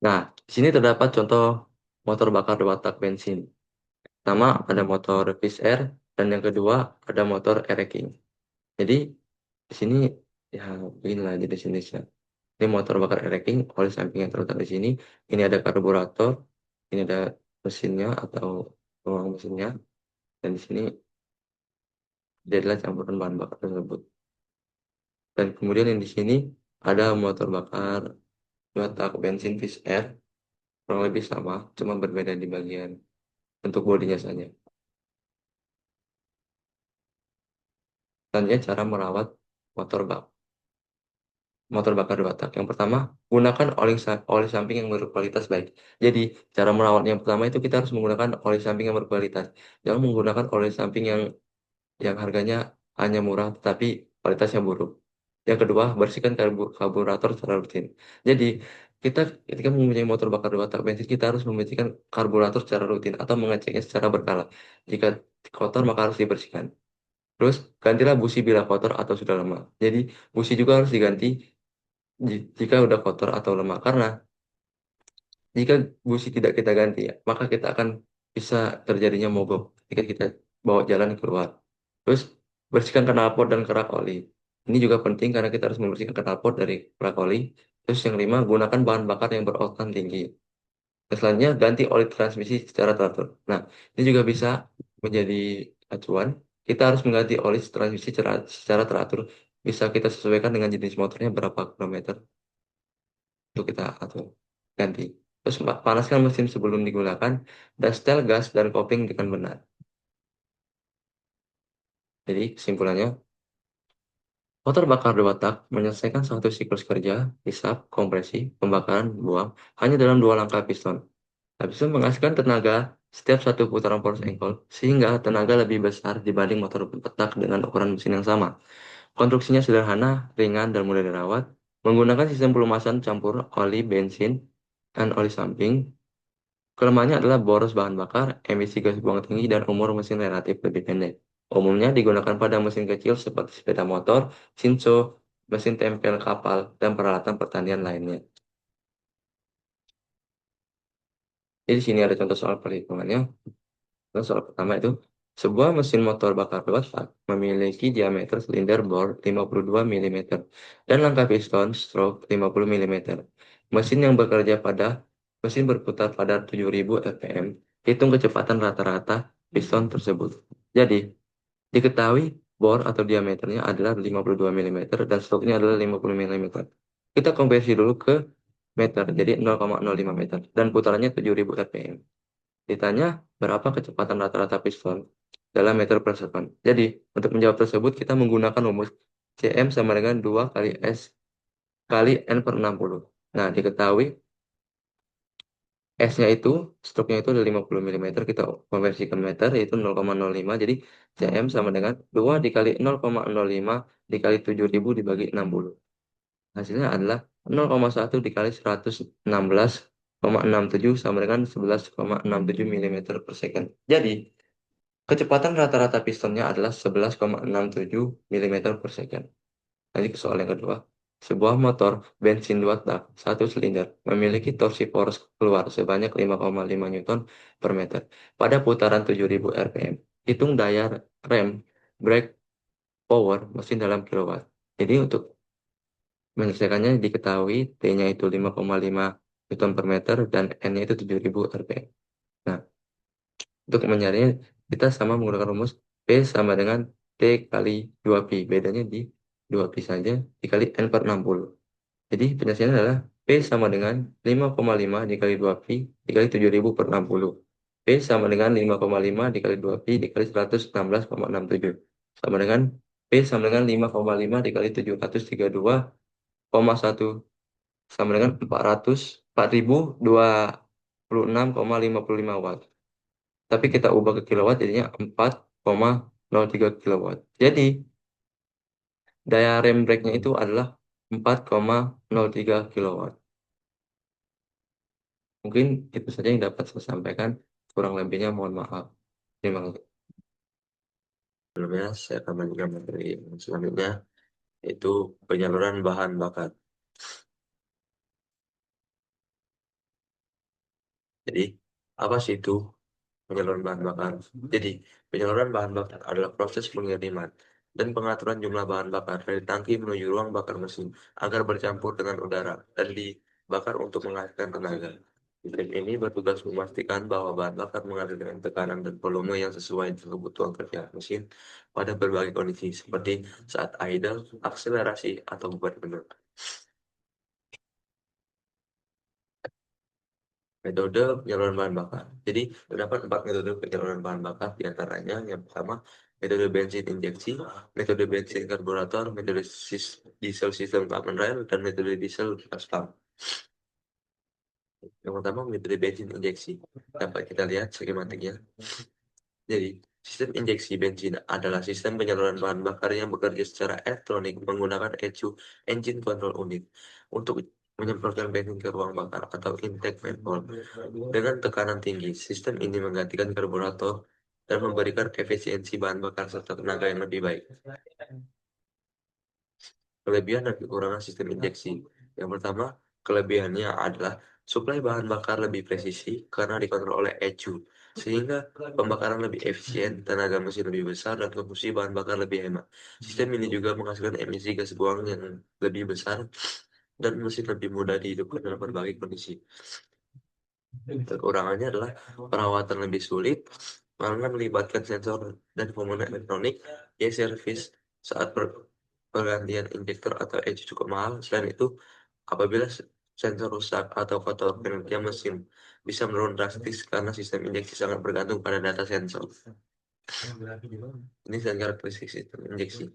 [SPEAKER 1] Nah, di sini terdapat contoh motor bakar dua tak bensin. Pertama, ada motor Fish Air, dan yang kedua, ada motor Air King. Jadi, di sini, ya, beginilah jenis-jenisnya. Ini motor bakar Air King, oli samping yang terletak di sini. Ini ada karburator, ini ada mesinnya atau ruang mesinnya, dan di sini dia adalah campuran bahan bakar tersebut. Dan kemudian yang di sini ada motor bakar dua tak bensin Fish Air, kurang lebih sama, cuma berbeda di bagian bentuk bodinya saja. Selanjutnya cara merawat motor bak motor bakar dua tak. Yang pertama, gunakan oli samping yang berkualitas baik. Jadi, cara merawat yang pertama itu kita harus menggunakan oli samping yang berkualitas. Jangan menggunakan oli samping yang harganya hanya murah tetapi kualitasnya buruk. Yang kedua, bersihkan karburator secara rutin. Jadi, kita ketika mempunyai motor bakar dua tak bensin, kita harus membersihkan karburator secara rutin atau mengeceknya secara berkala. Jika kotor, maka harus dibersihkan. Terus, gantilah busi bila kotor atau sudah lemah. Jadi, busi juga harus diganti jika udah kotor atau lemah. Karena jika busi tidak kita ganti, ya, maka kita akan bisa terjadinya mogok ketika kita bawa jalan keluar. Terus bersihkan knalpot dan kerak oli. Ini juga penting karena kita harus membersihkan knalpot dari kerak oli. Terus yang kelima, gunakan bahan bakar yang beroktan tinggi. Dan selanjutnya, ganti oli transmisi secara teratur. Nah, ini juga bisa menjadi acuan. Kita harus mengganti oli transmisi secara teratur. Bisa kita sesuaikan dengan jenis motornya berapa kilometer untuk kita atur ganti. Terus panaskan mesin sebelum digunakan dan setel gas dan kopling dengan benar. Jadi kesimpulannya, motor bakar dua tak menyelesaikan satu siklus kerja, hisap, kompresi, pembakaran, buang, hanya dalam dua langkah piston. Habis itu menghasilkan tenaga setiap satu putaran poros engkol, sehingga tenaga lebih besar dibanding motor petak dengan ukuran mesin yang sama. Konstruksinya sederhana, ringan, dan mudah dirawat, menggunakan sistem pelumasan campur oli bensin dan oli samping. Kelemahannya adalah boros bahan bakar, emisi gas buang tinggi, dan umur mesin relatif lebih pendek. Umumnya digunakan pada mesin kecil seperti sepeda motor, cinso, mesin tempel kapal, dan peralatan pertanian lainnya. Jadi di sini ada contoh soal perhitungannya. Nah, soal pertama itu, sebuah mesin motor bakar dua tak memiliki diameter silinder bor 52 mm dan langkah piston stroke 50 mm. Mesin yang bekerja pada mesin berputar pada 7000 rpm. Hitung kecepatan rata-rata piston tersebut. Jadi, diketahui bor atau diameternya adalah 52 mm dan stroke-nya adalah 50 mm. Kita konversi dulu ke meter, jadi 0,05 meter dan putarannya 7000 rpm. Ditanya berapa kecepatan rata-rata piston dalam meter per second. Jadi, untuk menjawab tersebut kita menggunakan rumus Cm sama dengan 2 kali S kali N per 60. Nah, diketahui S-nya itu, struknya itu ada 50 mm, kita konversikan meter, yaitu 0,05. Jadi, Cm sama dengan 2 dikali 0,05 dikali 7000 dibagi 60. Hasilnya adalah 0,1 dikali 116,67 sama dengan 11,67 mm per second. Jadi, kecepatan rata-rata pistonnya adalah 11,67 mm per second. Lanjut ke soal yang kedua. Sebuah motor bensin 2 tak, satu silinder, memiliki torsi poros keluar sebanyak 5,5 Newton per meter pada putaran 7000 rpm. Hitung daya rem, brake, power, mesin dalam kilowatt. Jadi untuk menyelesaikannya diketahui T-nya itu 5,5 Newton per meter dan N-nya itu 7000 rpm. Nah, untuk mencarinya, kita sama menggunakan rumus P sama dengan T kali 2Pi. Bedanya di 2Pi saja dikali N per 60. Jadi penjelasannya adalah P sama dengan 5,5 dikali 2Pi dikali 7000 per 60. P sama dengan 5,5 dikali 2Pi dikali 116,67. Sama dengan P sama dengan 5,5 dikali 732,1 sama dengan 4026,55 watt. Tapi kita ubah ke kilowatt jadinya 4,03 kilowatt. Jadi daya rem brake-nya itu adalah 4,03 kilowatt. Mungkin itu saja yang dapat saya sampaikan. Kurang lebihnya mohon maaf. Terima kasih.
[SPEAKER 2] Sebelumnya saya akan melanjutkan materi yang selanjutnya, yaitu penyaluran bahan bakar. Jadi, apa sih itu penyaluran bahan bakar? Jadi, penyaluran bahan bakar adalah proses pengiriman dan pengaturan jumlah bahan bakar dari tangki menuju ruang bakar mesin agar bercampur dengan udara dan dibakar untuk menghasilkan tenaga. Sistem ini bertugas memastikan bahwa bahan bakar mengalir dengan tekanan dan volume yang sesuai dengan kebutuhan kerja mesin pada berbagai kondisi, seperti saat idle, akselerasi, atau beban penuh. Metode penyaluran bahan bakar. Jadi, terdapat 4 metode penyaluran bahan bakar, diantaranya yang pertama, metode bensin injeksi, metode bensin karburator, metode diesel sistem common rail, dan metode diesel gas pump. Yang pertama, metode bensin injeksi. Dapat kita lihat skematiknya. Jadi, sistem injeksi bensin adalah sistem penyaluran bahan bakar yang bekerja secara elektronik menggunakan ECU, Engine Control Unit, untuk menyemprotkan bensin ke ruang bakar atau intake manifold. Dengan tekanan tinggi, sistem ini menggantikan karburator dan memberikan efisiensi bahan bakar serta tenaga yang lebih baik. Kelebihan dan kekurangan sistem injeksi. Yang pertama, kelebihannya adalah suplai bahan bakar lebih presisi karena dikontrol oleh ECU, sehingga pembakaran lebih efisien, tenaga mesin lebih besar, dan konsumsi bahan bakar lebih hemat. Sistem ini juga menghasilkan emisi gas buang yang lebih besar dan mesin lebih mudah dihidupkan dalam berbagai kondisi. Kekurangannya adalah perawatan lebih sulit karena melibatkan sensor dan komponen elektronik, servis saat pergantian injektor atau ECU cukup mahal. Selain itu, apabila sensor rusak atau kotor, kinerja mesin bisa menurun drastis karena sistem injeksi sangat bergantung pada data sensor. Ini dan karakteristik sistem injeksi.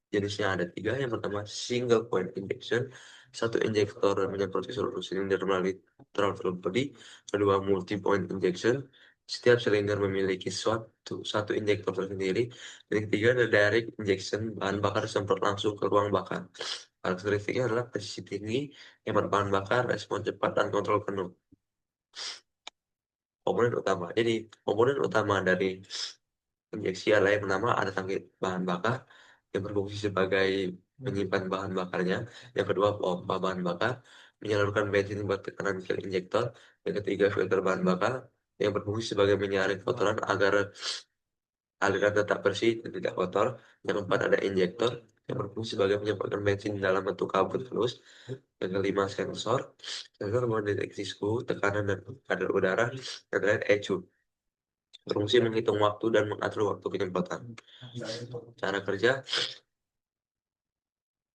[SPEAKER 2] Jenisnya ada 3. Yang pertama, single point injection. Satu injektor menyemprot ke seluruh silinder melalui throttle body. Kedua, multi point injection. Setiap silinder memiliki satu injektor tersendiri. Dan yang ketiga, ada direct injection. Bahan bakar disemprot langsung ke ruang bakar. Karakteristiknya adalah presisi tinggi, hemat bahan bakar, respon cepat, dan kontrol penuh. Komponen utama. Jadi, komponen utama dari injeksi adalah yang pertama ada tangki bahan bakar yang berfungsi sebagai menyimpan bahan bakarnya. Yang kedua, pompa bahan bakar. menyalurkan bensin buat tekanan ke injektor. Yang ketiga, filter bahan bakar yang berfungsi sebagai menyaring kotoran agar aliran tetap bersih dan tidak kotor. Yang keempat, ada injektor yang berfungsi sebagai menyemprotkan bensin dalam bentuk kabut halus. Yang kelima, sensor. Sensor mendeteksi suhu, tekanan, dan kadar udara. Yang terakhir, ECU. Berfungsi menghitung waktu dan mengatur waktu penyemprotan. Cara kerja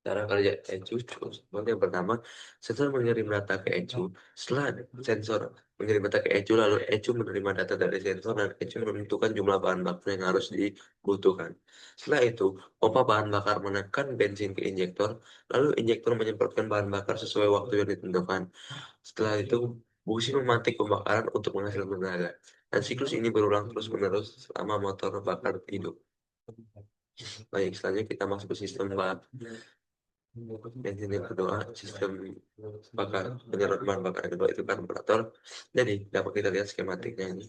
[SPEAKER 2] Cara kerja ECU cukup simpel. Yang pertama, sensor mengirim data ke ECU. Setelah sensor mengirim data ke ECU, lalu ECU menerima data dari sensor dan ECU menentukan jumlah bahan bakar yang harus dibutuhkan. Setelah itu, pompa bahan bakar menekan bensin ke injektor, lalu injektor menyemprotkan bahan bakar sesuai waktu yang ditentukan. Setelah itu, busi memantik pembakaran untuk menghasilkan tenaga. Dan siklus ini berulang terus-menerus selama motor bakar hidup. Baik, selanjutnya kita masuk ke sistem bensin yang kedua, sistem penyaluran bahan bakar yang kedua itu karburator. Jadi dapat kita lihat skematiknya ini.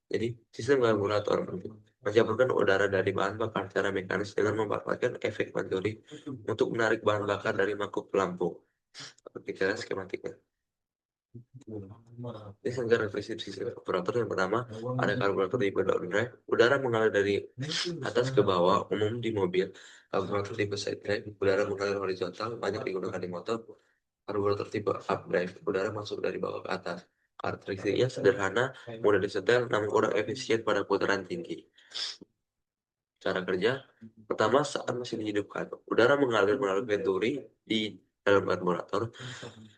[SPEAKER 2] Jadi sistem karburator mencampurkan udara dari bahan bakar secara mekanis dengan memanfaatkan efek Venturi untuk menarik bahan bakar dari mangkuk pelampung. Dapat kita lihat skematiknya. Ini sehingga refleksi sistem karburator yang pertama ada karburator tipe down drive. Udara mengalir dari atas ke bawah, umum di mobil. Karburator tipe side drive, udara mengalir horizontal, banyak digunakan di motor. Karburator tipe up drive, udara masuk dari bawah ke atas. Karakteristiknya sederhana, mudah disetel, namun kurang efisien pada putaran tinggi. Cara kerja, pertama saat mesin dihidupkan, udara mengalir melalui venturi di dalam karburator.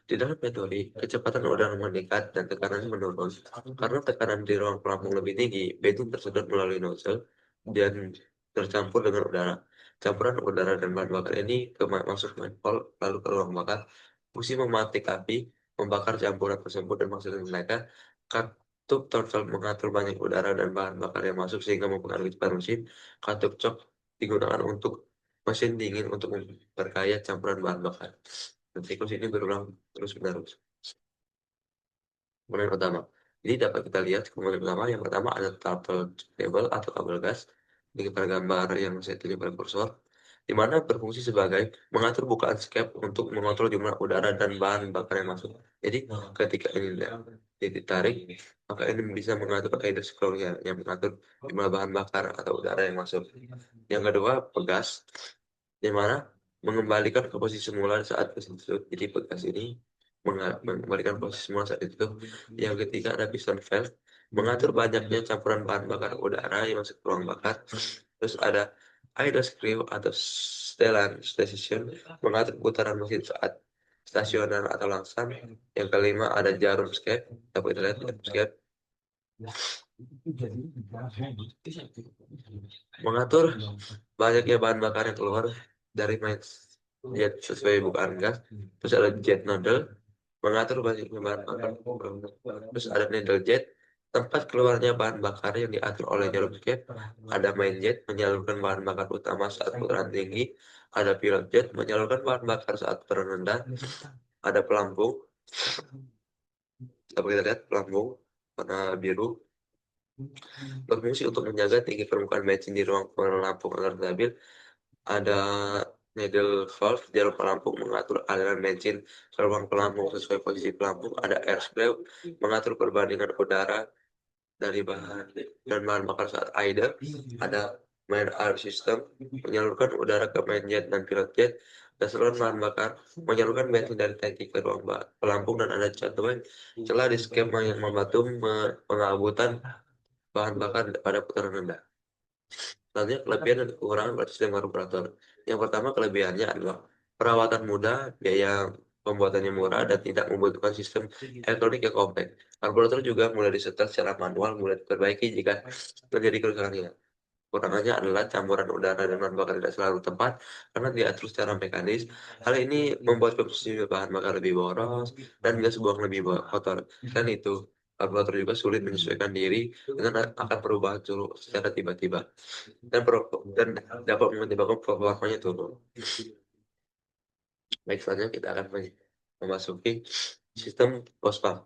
[SPEAKER 2] Di dalam venturi, kecepatan udara meningkat dan tekanan menurun. Karena tekanan di ruang pelampung lebih tinggi, bensin tersedot melalui nozzle dan tercampur dengan udara. Campuran udara dan bahan bakar ini masuk manifold lalu ke ruang bakar. Fungsi mematik api, membakar campuran tersebut dan menghasilkan mereka. Katup throttle mengatur banyak udara dan bahan bakar yang masuk sehingga mempengaruhi cepat mesin. Katup shock digunakan untuk mesin dingin untuk memperkaya campuran bahan bakar. Dan siklus ini berulang terus-menerus. Komponen utama. Jadi dapat kita lihat komponen utama. Yang pertama ada throttle cable atau kabel gas. Ini pada gambar yang saya tunjukkan pada kursor. Di mana berfungsi sebagai mengatur bukaan skep untuk mengontrol jumlah udara dan bahan bakar yang masuk. Jadi ketika ini ditarik, maka ini bisa mengatur idle scroll yang mengatur jumlah bahan bakar atau udara yang masuk. Yang kedua, pegas, di mana mengembalikan ke posisi semula saat itu. Jadi pegas ini mengembalikan posisi semula saat itu. Yang ketiga ada piston valve, mengatur banyaknya campuran bahan bakar udara yang masuk ke ruang bakar. Terus ada idle screw atau setelan station, mengatur putaran mesin saat stasioner atau langsam. Yang kelima ada jarum skep, dapat kita lihat jarum skep, mengatur banyaknya bahan bakar yang keluar dari main jet sesuai bukaan gas. Terus ada jet nozzle, mengatur banyaknya bahan bakar. Terus ada needle jet, tempat keluarnya bahan bakar yang diatur oleh jarum skep. Ada main jet, menyalurkan bahan bakar utama saat putaran tinggi. Ada pilot jet, menyalurkan bahan bakar saat putaran rendah. Ada pelampung, dapat kita lihat pelampung warna biru, berfungsi untuk menjaga tinggi permukaan bensin di ruang pelampung agar stabil. Ada needle valve, jarum pelampung mengatur aliran bensin ke ruang pelampung sesuai posisi pelampung. Ada air screw, mengatur perbandingan udara dari bahan dan bahan bakar saat idle. Ada main air system, menyalurkan udara ke main jet dan pilot jet. Dan saluran bahan bakar, menyalurkan bensin dari tangki ke ruang pelampung. Dan ada celah di skema yang membantu pengabutan bahan bakar pada putaran rendah. Selanjutnya kelebihan dan kekurangan pada sistem karburator. Yang pertama kelebihannya adalah perawatan mudah, biaya pembuatannya murah, dan tidak membutuhkan sistem elektronik yang kompleks. Karburator juga mudah disetel secara manual, mudah diperbaiki jika terjadi kerusakan. Kekurangannya adalah campuran udara dan bahan bakar tidak selalu tepat karena diatur secara mekanis. Hal ini membuat komposisi bahan bakar lebih boros dan gas buang lebih kotor. Dan itu, karburator juga sulit menyesuaikan diri dengan akan perubahan suhu secara tiba-tiba dan dan dapat menyebabkan performanya turun. Baik, selanjutnya kita akan memasuki sistem pospam,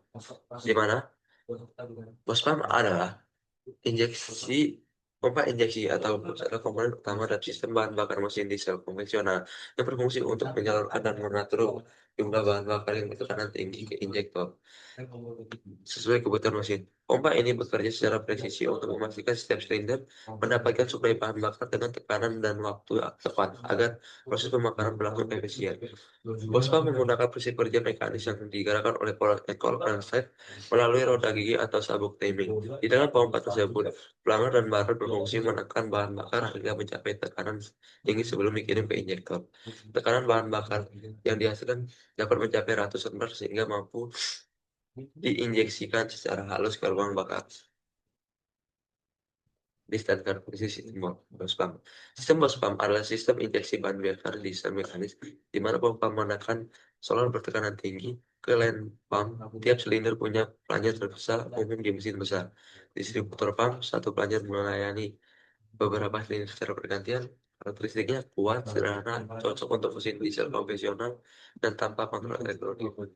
[SPEAKER 2] di mana pospam adalah injeksi pompa injeksi atau adalah komponen utama dalam sistem bahan bakar mesin diesel konvensional yang berfungsi untuk menyalurkan dan mengatur jumlah bahan bakar yang bertekanan tinggi ke injektor sesuai kebutuhan mesin. Pompa ini bekerja secara presisi untuk memastikan setiap silinder mendapatkan suplai bahan bakar dengan tekanan dan waktu tepat agar proses pembakaran berlangsung efisien. Bospa menggunakan prinsip kerja mekanis yang digerakkan oleh pola ekor crankshaft melalui roda gigi atau sabuk timing. Di dalam pompa tersebut, pelanggan dan bahan berfungsi menekan bahan bakar hingga mencapai tekanan tinggi sebelum dikirim ke injektor. Tekanan bahan bakar yang dihasilkan dapat mencapai ratusan bar sehingga mampu diinjeksikan secara halus ke ruang bakar. Distandartisasi sistem BOSPAM. Sistem BOSPAM adalah sistem injeksi bahan bakar desain mekanis di mana pompa menekan solar bertekanan tinggi ke line pump. Tiap silinder punya pelanyar terbesar umum di mesin besar. Distributor pump satu pelanyar melayani beberapa silinder secara bergantian. Karakteristiknya kuat, sederhana, cocok untuk mesin diesel konvensional, dan tanpa kontrol elektronik.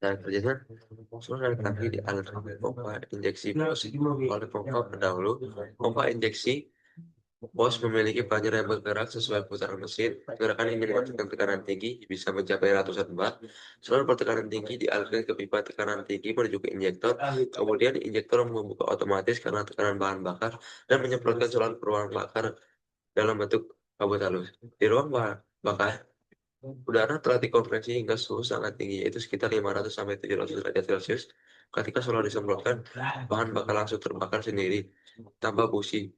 [SPEAKER 2] Dan kerjanya sudah tangki dialirkan pompa injeksi bos oleh pompa pendahulu. Pompa injeksi bos memiliki panjang yang bergerak sesuai putaran mesin. Gerakan ini menghasilkan tekanan tinggi bisa mencapai ratusan bar. Seluruh bertekanan tinggi dialirkan ke pipa tekanan tinggi menuju ke injektor. Kemudian injektor membuka otomatis karena tekanan bahan bakar dan menyemprotkan solar ke ruang bakar dalam bentuk kabut halus. Di ruang bakar udara telah dikonveksi hingga suhu sangat tinggi, yaitu sekitar 500 sampai 700 derajat Celcius. Ketika solar disemprotkan, bahan bakar langsung terbakar sendiri tanpa busi.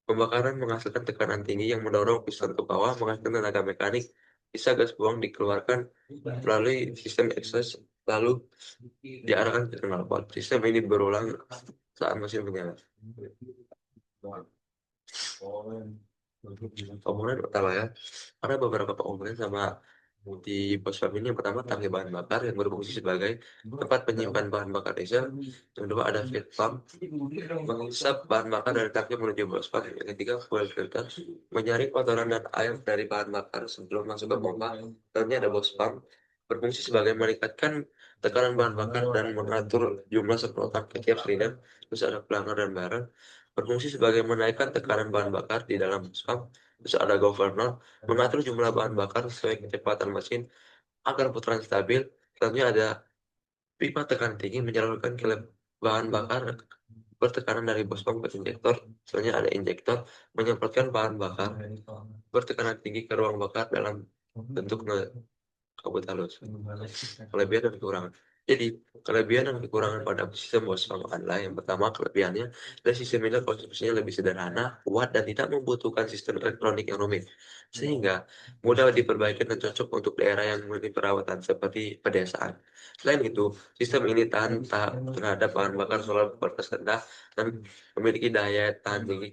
[SPEAKER 2] Pembakaran menghasilkan tekanan tinggi yang mendorong piston ke bawah, menghasilkan tenaga mekanik. Sisa gas buang dikeluarkan melalui sistem exhaust, lalu diarahkan ke knalpot. Sistem ini berulang saat mesin menyala. Komponen utama ya, ada beberapa komponen sama di Bosfab ini. Yang pertama tangki bahan bakar yang berfungsi sebagai tempat penyimpan bahan bakar diesel. Yang kedua ada feed pump menghisap bahan bakar dari tangki menuju Bosfab. Yang ketiga fuel filter menyaring kotoran dan air dari bahan bakar sebelum masuk ke pompa. Dan ini ada Bosfab berfungsi sebagai meningkatkan tekanan bahan bakar dan mengatur jumlah semprotan ke tiap silinder. Terus ada pelanggar dan barrel berfungsi sebagai menaikkan tekanan bahan bakar di dalam Bosfab. Terus ada governor mengatur jumlah bahan bakar sesuai kecepatan mesin agar putaran stabil. Selanjutnya ada pipa tekanan tinggi menyalurkan ke bahan bakar bertekanan dari bos pump ke injektor. Selanjutnya ada injektor menyemprotkan bahan bakar bertekanan tinggi ke ruang bakar dalam bentuk kabut halus. Kelebihan dan kekurangan. Jadi, kelebihan dan kekurangan pada sistem Bosman adalah yang pertama kelebihannya adalah sistem ini konstruksinya lebih sederhana, kuat, dan tidak membutuhkan sistem elektronik yang rumit. Sehingga mudah diperbaiki dan cocok untuk daerah yang memiliki perawatan seperti pedesaan. Selain itu, sistem ini tahan terhadap bahan bakar solar berbatas rendah dan memiliki daya tahan tinggi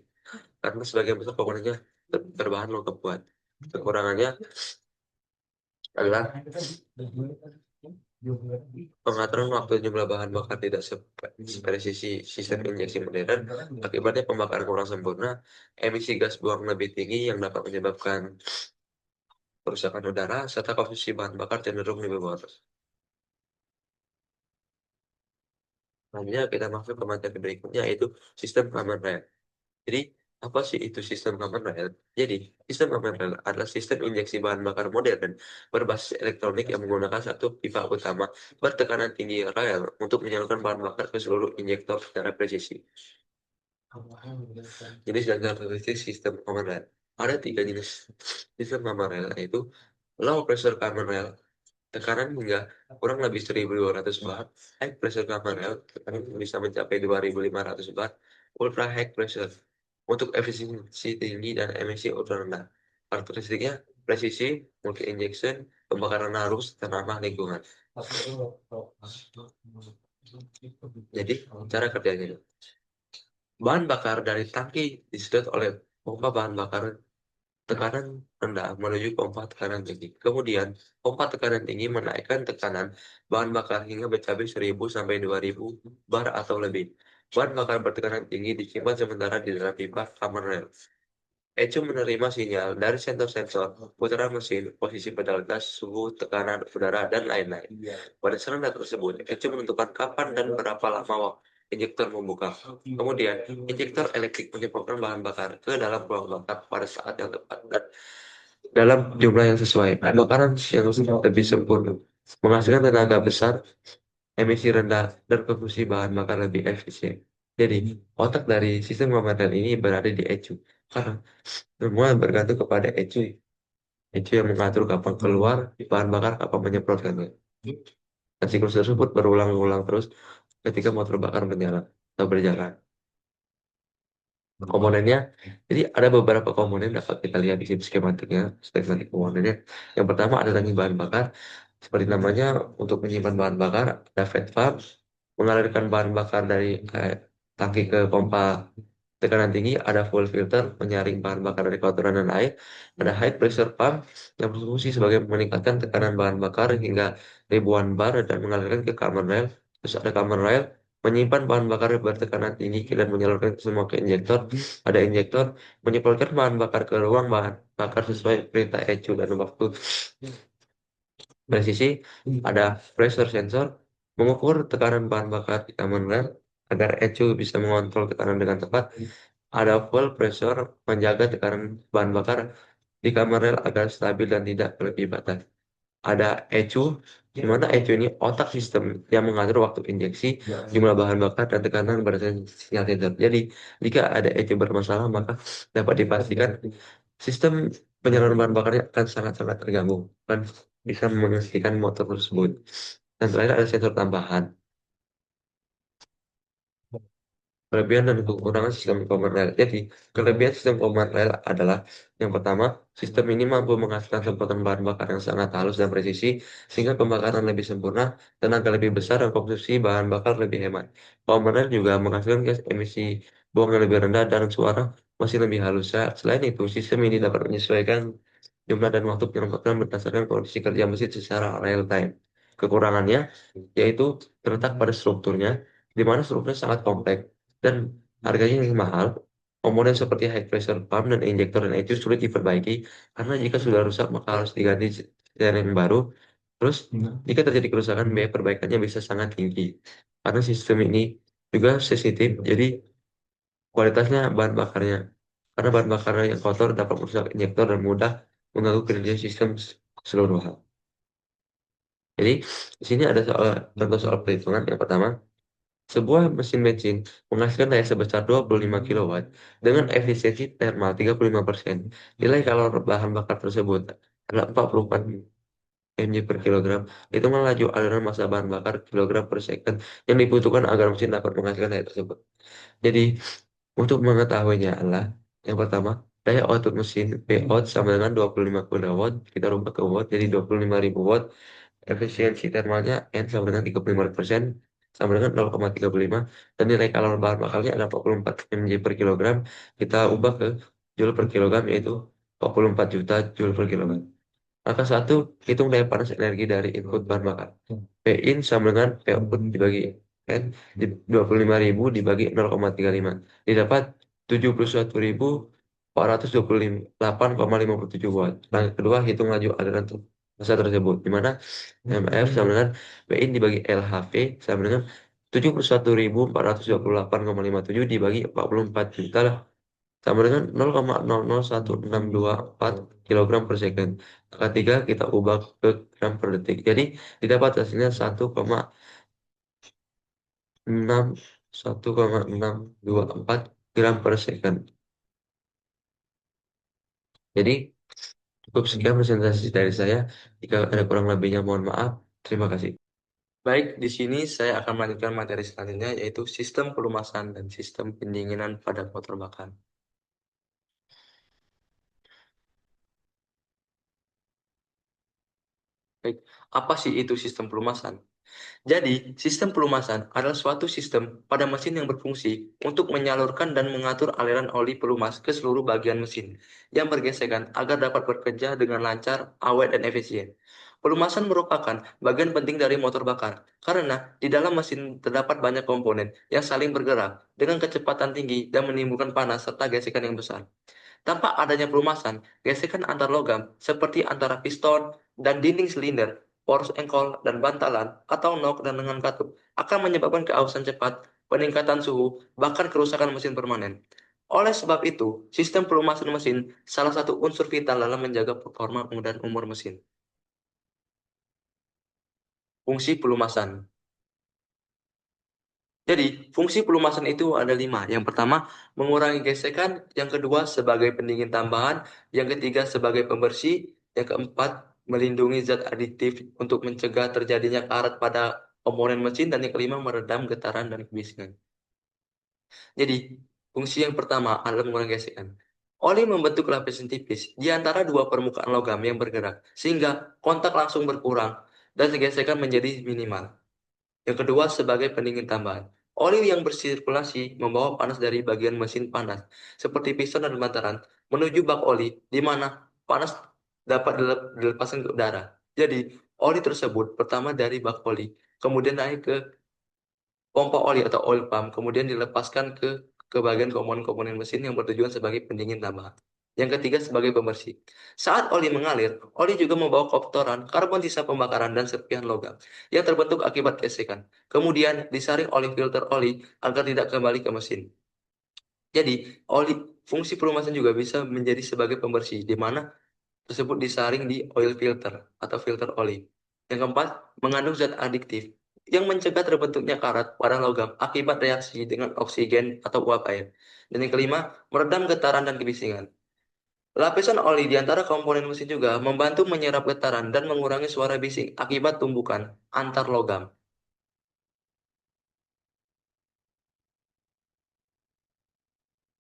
[SPEAKER 2] karena sebagian besar komponennya berbahan logam kuat. Kekurangannya adalah pengaturan waktu jumlah bahan bakar tidak sepresisi sistem injeksi modern. Akibatnya pembakaran kurang sempurna, emisi gas buang lebih tinggi yang dapat menyebabkan kerusakan udara, serta konsumsi bahan bakar cenderung lebih boros. Selanjutnya kita masuk ke materi berikutnya, yaitu sistem common rail. Jadi, apa sih itu sistem common rail? Jadi, sistem common rail adalah sistem injeksi bahan bakar modern berbasis elektronik yang menggunakan satu pipa utama bertekanan tinggi rail untuk menyalurkan bahan bakar ke seluruh injektor secara presisi. Jenis dan karakteristik sistem common rail. Ada tiga jenis sistem common rail, yaitu low pressure common rail, tekanan hingga kurang lebih 1.200 bar. High pressure common rail, tekanan bisa mencapai 2.500 bar. Ultra high pressure, untuk efisiensi tinggi dan emisi ultra rendah. Karakteristiknya presisi, multi injection, pembakaran halus, dan ramah lingkungan. Jadi cara kerjanya, bahan bakar dari tangki disedot oleh pompa bahan bakar tekanan rendah menuju pompa tekanan tinggi. Kemudian, pompa tekanan tinggi menaikkan tekanan bahan bakar hingga mencapai 1.000 sampai 2.000 bar atau lebih. Bahan bakar bertekanan tinggi disimpan sementara di dalam pipa common rail. ECU menerima sinyal dari sensor-sensor, putaran mesin, posisi pedal gas, suhu, tekanan udara, dan lain-lain. Berdasarkan data tersebut, ECU menentukan kapan dan berapa lama injektor membuka. Kemudian, injektor elektrik menyemprotkan bahan bakar ke dalam ruang bakar pada saat yang tepat. Dan dalam jumlah yang sesuai. Pembakaran yang lebih sempurna menghasilkan tenaga besar, emisi rendah, dan konsumsi bahan bakar lebih efisien. Jadi, otak dari sistem komando ini berada di ECU. Karena semua bergantung kepada ECU. ECU yang mengatur kapan keluar bahan bakar, kapan menyemprotkannya. Dan siklus tersebut berulang-ulang terus ketika motor bakar menyala atau berjalan. Komponennya, jadi ada beberapa komponen dapat kita lihat di sini skematiknya, skematik komponennya. Yang pertama ada tangki bahan bakar, seperti namanya untuk menyimpan bahan bakar, ada fat valve, mengalirkan bahan bakar dari tangki ke pompa tekanan tinggi, ada fuel filter, menyaring bahan bakar dari kotoran dan air, ada high pressure pump yang berfungsi sebagai meningkatkan tekanan bahan bakar hingga ribuan bar dan mengalirkan ke kamar rel. Terus ada kamar rel menyimpan bahan bakar bertekanan tinggi dan menyalurkan ke semua ke injektor. Ada injektor menyemprotkan bahan bakar ke ruang bahan bakar sesuai perintah ECU dan waktu presisi. Ada pressure sensor mengukur tekanan bahan bakar di kamar rel agar ECU bisa mengontrol tekanan dengan tepat. Ada fuel pressure menjaga tekanan bahan bakar di kamar rel agar stabil dan tidak berlebih batas. Ada ECU, di mana ECU ini otak sistem yang mengatur waktu injeksi, jumlah bahan bakar, dan tekanan berdasarkan sinyal sensor. Jadi, jika ada ECU bermasalah, maka dapat dipastikan sistem penyaluran bahan bakarnya akan sangat-sangat terganggu dan bisa menghentikan motor tersebut. Dan terakhir ada sensor tambahan. Kelebihan dan kekurangan sistem command rail. Jadi, kelebihan sistem command rail adalah yang pertama, sistem ini mampu menghasilkan semprotan bahan bakar yang sangat halus dan presisi, sehingga pembakaran lebih sempurna, tenaga lebih besar, dan konsumsi bahan bakar lebih hemat. Command rail juga menghasilkan gas emisi buang yang lebih rendah dan suara masih lebih halus. Selain itu, sistem ini dapat menyesuaikan jumlah dan waktu penyemprotan berdasarkan kondisi kerja mesin secara real time. Kekurangannya yaitu terletak pada strukturnya, di mana strukturnya sangat kompleks dan harganya yang mahal. Komponen seperti high pressure pump dan injektor dan itu sulit diperbaiki karena jika sudah rusak maka harus diganti yang baru. Terus jika terjadi kerusakan biaya perbaikannya bisa sangat tinggi. Karena sistem ini juga sensitif, jadi kualitasnya bahan bakarnya. Karena bahan bakarnya yang kotor dapat merusak injektor dan mudah mengganggu kinerja sistem keseluruhan. Jadi di sini ada contoh soal perhitungan. Yang pertama, sebuah mesin bensin menghasilkan daya sebesar 25 kilowatt dengan efisiensi thermal 35%. Nilai kalor bahan bakar tersebut adalah 44 mg per kilogram. Hitungan laju aliran massa bahan bakar kilogram per second yang dibutuhkan agar mesin dapat menghasilkan daya tersebut. Jadi, untuk mengetahuinya adalah yang pertama, daya output mesin Pout sama dengan 25 kilowatt. Kita rubah ke watt jadi 25.000 watt. Efisiensi termalnya N sama dengan 35% sama dengan 0,35 dan nilai kalor bahan bakarnya adalah 44 mg per kilogram. Kita ubah ke joule per kilogram yaitu 44 juta joule per kilogram. Angka satu, hitung daya panas energi dari input bahan bakar. P in sama dengan P output dibagi N, 25.000 dibagi 0,35. Didapat 71.428,57 watt. Nah, kedua, hitung laju aliran massa tersebut. Di mana MF sama dengan P in dibagi LHV sama dengan 71.428,57 dibagi 44 juta sama dengan 0,001624 kilogram per second. Ketiga kita ubah ke gram per detik. Jadi didapat hasilnya 1,624 gram per second. Jadi cukup sekian presentasi dari saya. Jika ada kurang lebihnya mohon maaf. Terima kasih. Baik, di sini saya akan melanjutkan materi selanjutnya yaitu sistem pelumasan dan sistem pendinginan pada motor bakar. Baik, apa sih itu sistem pelumasan? Jadi, sistem pelumasan adalah suatu sistem pada mesin yang berfungsi untuk menyalurkan dan mengatur aliran oli pelumas ke seluruh bagian mesin yang bergesekan agar dapat bekerja dengan lancar, awet, dan efisien. Pelumasan merupakan bagian penting dari motor bakar karena di dalam mesin terdapat banyak komponen yang saling bergerak dengan kecepatan tinggi dan menimbulkan panas serta gesekan yang besar. Tanpa adanya pelumasan, gesekan antar logam seperti antara piston dan dinding silinder, poros engkol dan bantalan, atau nok dan lengan katup akan menyebabkan keausan cepat, peningkatan suhu, bahkan kerusakan mesin permanen.
[SPEAKER 1] Oleh sebab itu, sistem pelumasan mesin salah satu unsur vital dalam menjaga performa dan umur mesin. Fungsi pelumasan. Jadi, fungsi pelumasan itu ada 5. Yang pertama, mengurangi gesekan. Yang kedua, sebagai pendingin tambahan. Yang ketiga, sebagai pembersih. Yang keempat, melindungi zat aditif untuk mencegah terjadinya karat pada komponen mesin. Dan yang kelima, meredam getaran dan kebisingan. Jadi, fungsi yang pertama adalah mengurangi gesekan. Oli membentuk lapisan tipis di antara dua permukaan logam yang bergerak, sehingga kontak langsung berkurang dan gesekan menjadi minimal. Yang kedua, sebagai pendingin tambahan. Oli yang bersirkulasi membawa panas dari bagian mesin panas, seperti piston dan bantaran, menuju bak oli, di mana panas dapat dilepaskan ke udara. Jadi, oli tersebut pertama dari bak oli, kemudian naik ke pompa oli atau oil pump, kemudian dilepaskan ke bagian komponen-komponen mesin yang bertujuan sebagai pendingin tambahan. Yang ketiga, sebagai pembersih. Saat oli mengalir, oli juga membawa kotoran, karbon sisa pembakaran, dan serpihan logam yang terbentuk akibat gesekan. Kemudian disaring oleh filter oli agar tidak kembali ke mesin. Jadi, oli fungsi pelumasan juga bisa menjadi sebagai pembersih, di mana tersebut disaring di oil filter atau filter oli. Yang keempat, mengandung zat adiktif yang mencegah terbentuknya karat pada logam akibat reaksi dengan oksigen atau uap air. Dan yang kelima, meredam getaran dan kebisingan. Lapisan oli di antara komponen mesin juga membantu menyerap getaran dan mengurangi suara bising akibat tumbukan antar logam.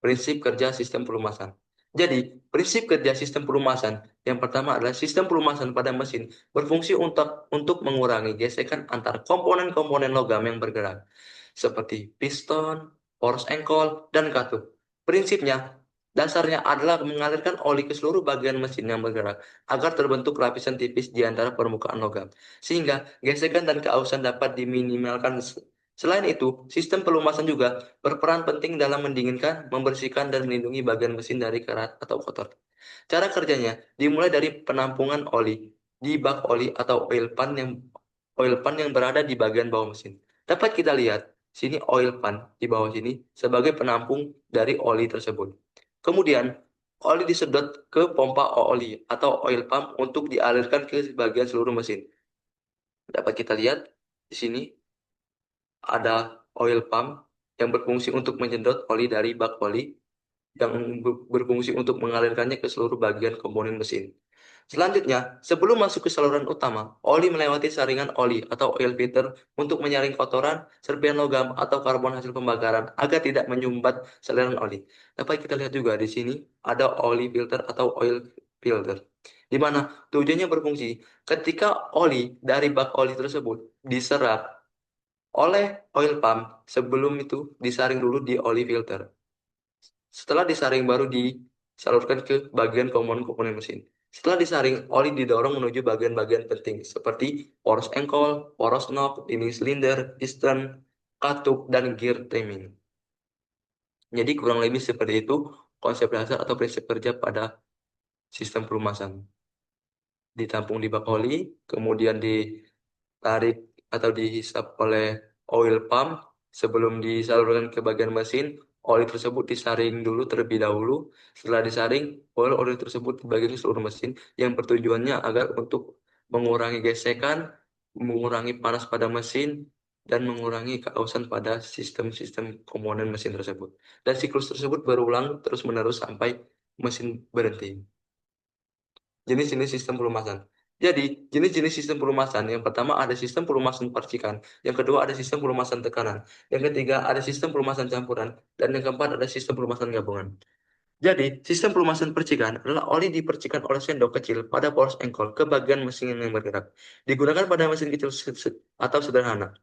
[SPEAKER 1] Prinsip kerja sistem pelumasan. Jadi, prinsip kerja sistem pelumasan yang pertama adalah sistem pelumasan pada mesin berfungsi untuk mengurangi gesekan antar komponen-komponen logam yang bergerak, seperti piston, force ankle, dan katup. Prinsipnya, dasarnya adalah mengalirkan oli ke seluruh bagian mesin yang bergerak agar terbentuk lapisan tipis di antara permukaan logam, sehingga gesekan dan keausan dapat diminimalkan. Selain itu, sistem pelumasan juga berperan penting dalam mendinginkan, membersihkan, dan melindungi bagian mesin dari karat atau kotor. Cara kerjanya dimulai dari penampungan oli di bak oli atau oil pan yang berada di bagian bawah mesin. Dapat kita lihat sini oil pan di bawah sini sebagai penampung dari oli tersebut. Kemudian oli disedot ke pompa oli atau oil pump untuk dialirkan ke bagian seluruh mesin. Dapat kita lihat di sini ada oil pump yang berfungsi untuk menyedot oli dari bak oli yang berfungsi untuk mengalirkannya ke seluruh bagian komponen mesin. Selanjutnya, sebelum masuk ke saluran utama, oli melewati saringan oli atau oil filter untuk menyaring kotoran, serpihan logam, atau karbon hasil pembakaran agar tidak menyumbat saluran oli. Dapat kita lihat juga di sini ada oli filter atau oil filter, di mana tujuannya berfungsi ketika oli dari bak oli tersebut diserap oleh oil pump, sebelum itu disaring dulu di oli filter. Setelah disaring baru disalurkan ke bagian komponen-komponen mesin. Setelah disaring, oli didorong menuju bagian-bagian penting seperti poros engkol, poros knob, dinding silinder, piston, katup, dan gear timing. Jadi kurang lebih seperti itu konsep dasar atau prinsip kerja pada sistem pelumasan. Ditampung di bak oli, kemudian ditarik atau dihisap oleh oil pump sebelum disalurkan ke bagian mesin. Oli tersebut disaring dulu terlebih dahulu. Setelah disaring, oli tersebut dibagi ke seluruh mesin yang bertujuannya agar untuk mengurangi gesekan, mengurangi panas pada mesin, dan mengurangi keausan pada sistem-sistem komponen mesin tersebut. Dan siklus tersebut berulang terus-menerus sampai mesin berhenti. Jenis-jenis sistem pelumasan. Jadi, jenis-jenis sistem pelumasan, yang pertama ada sistem pelumasan percikan, yang kedua ada sistem pelumasan tekanan, yang ketiga ada sistem pelumasan campuran, dan yang keempat ada sistem pelumasan gabungan. Jadi, sistem pelumasan percikan adalah oli dipercikan oleh sendok kecil pada poros engkol ke bagian mesin yang bergerak. Digunakan pada mesin kecil atau sederhana.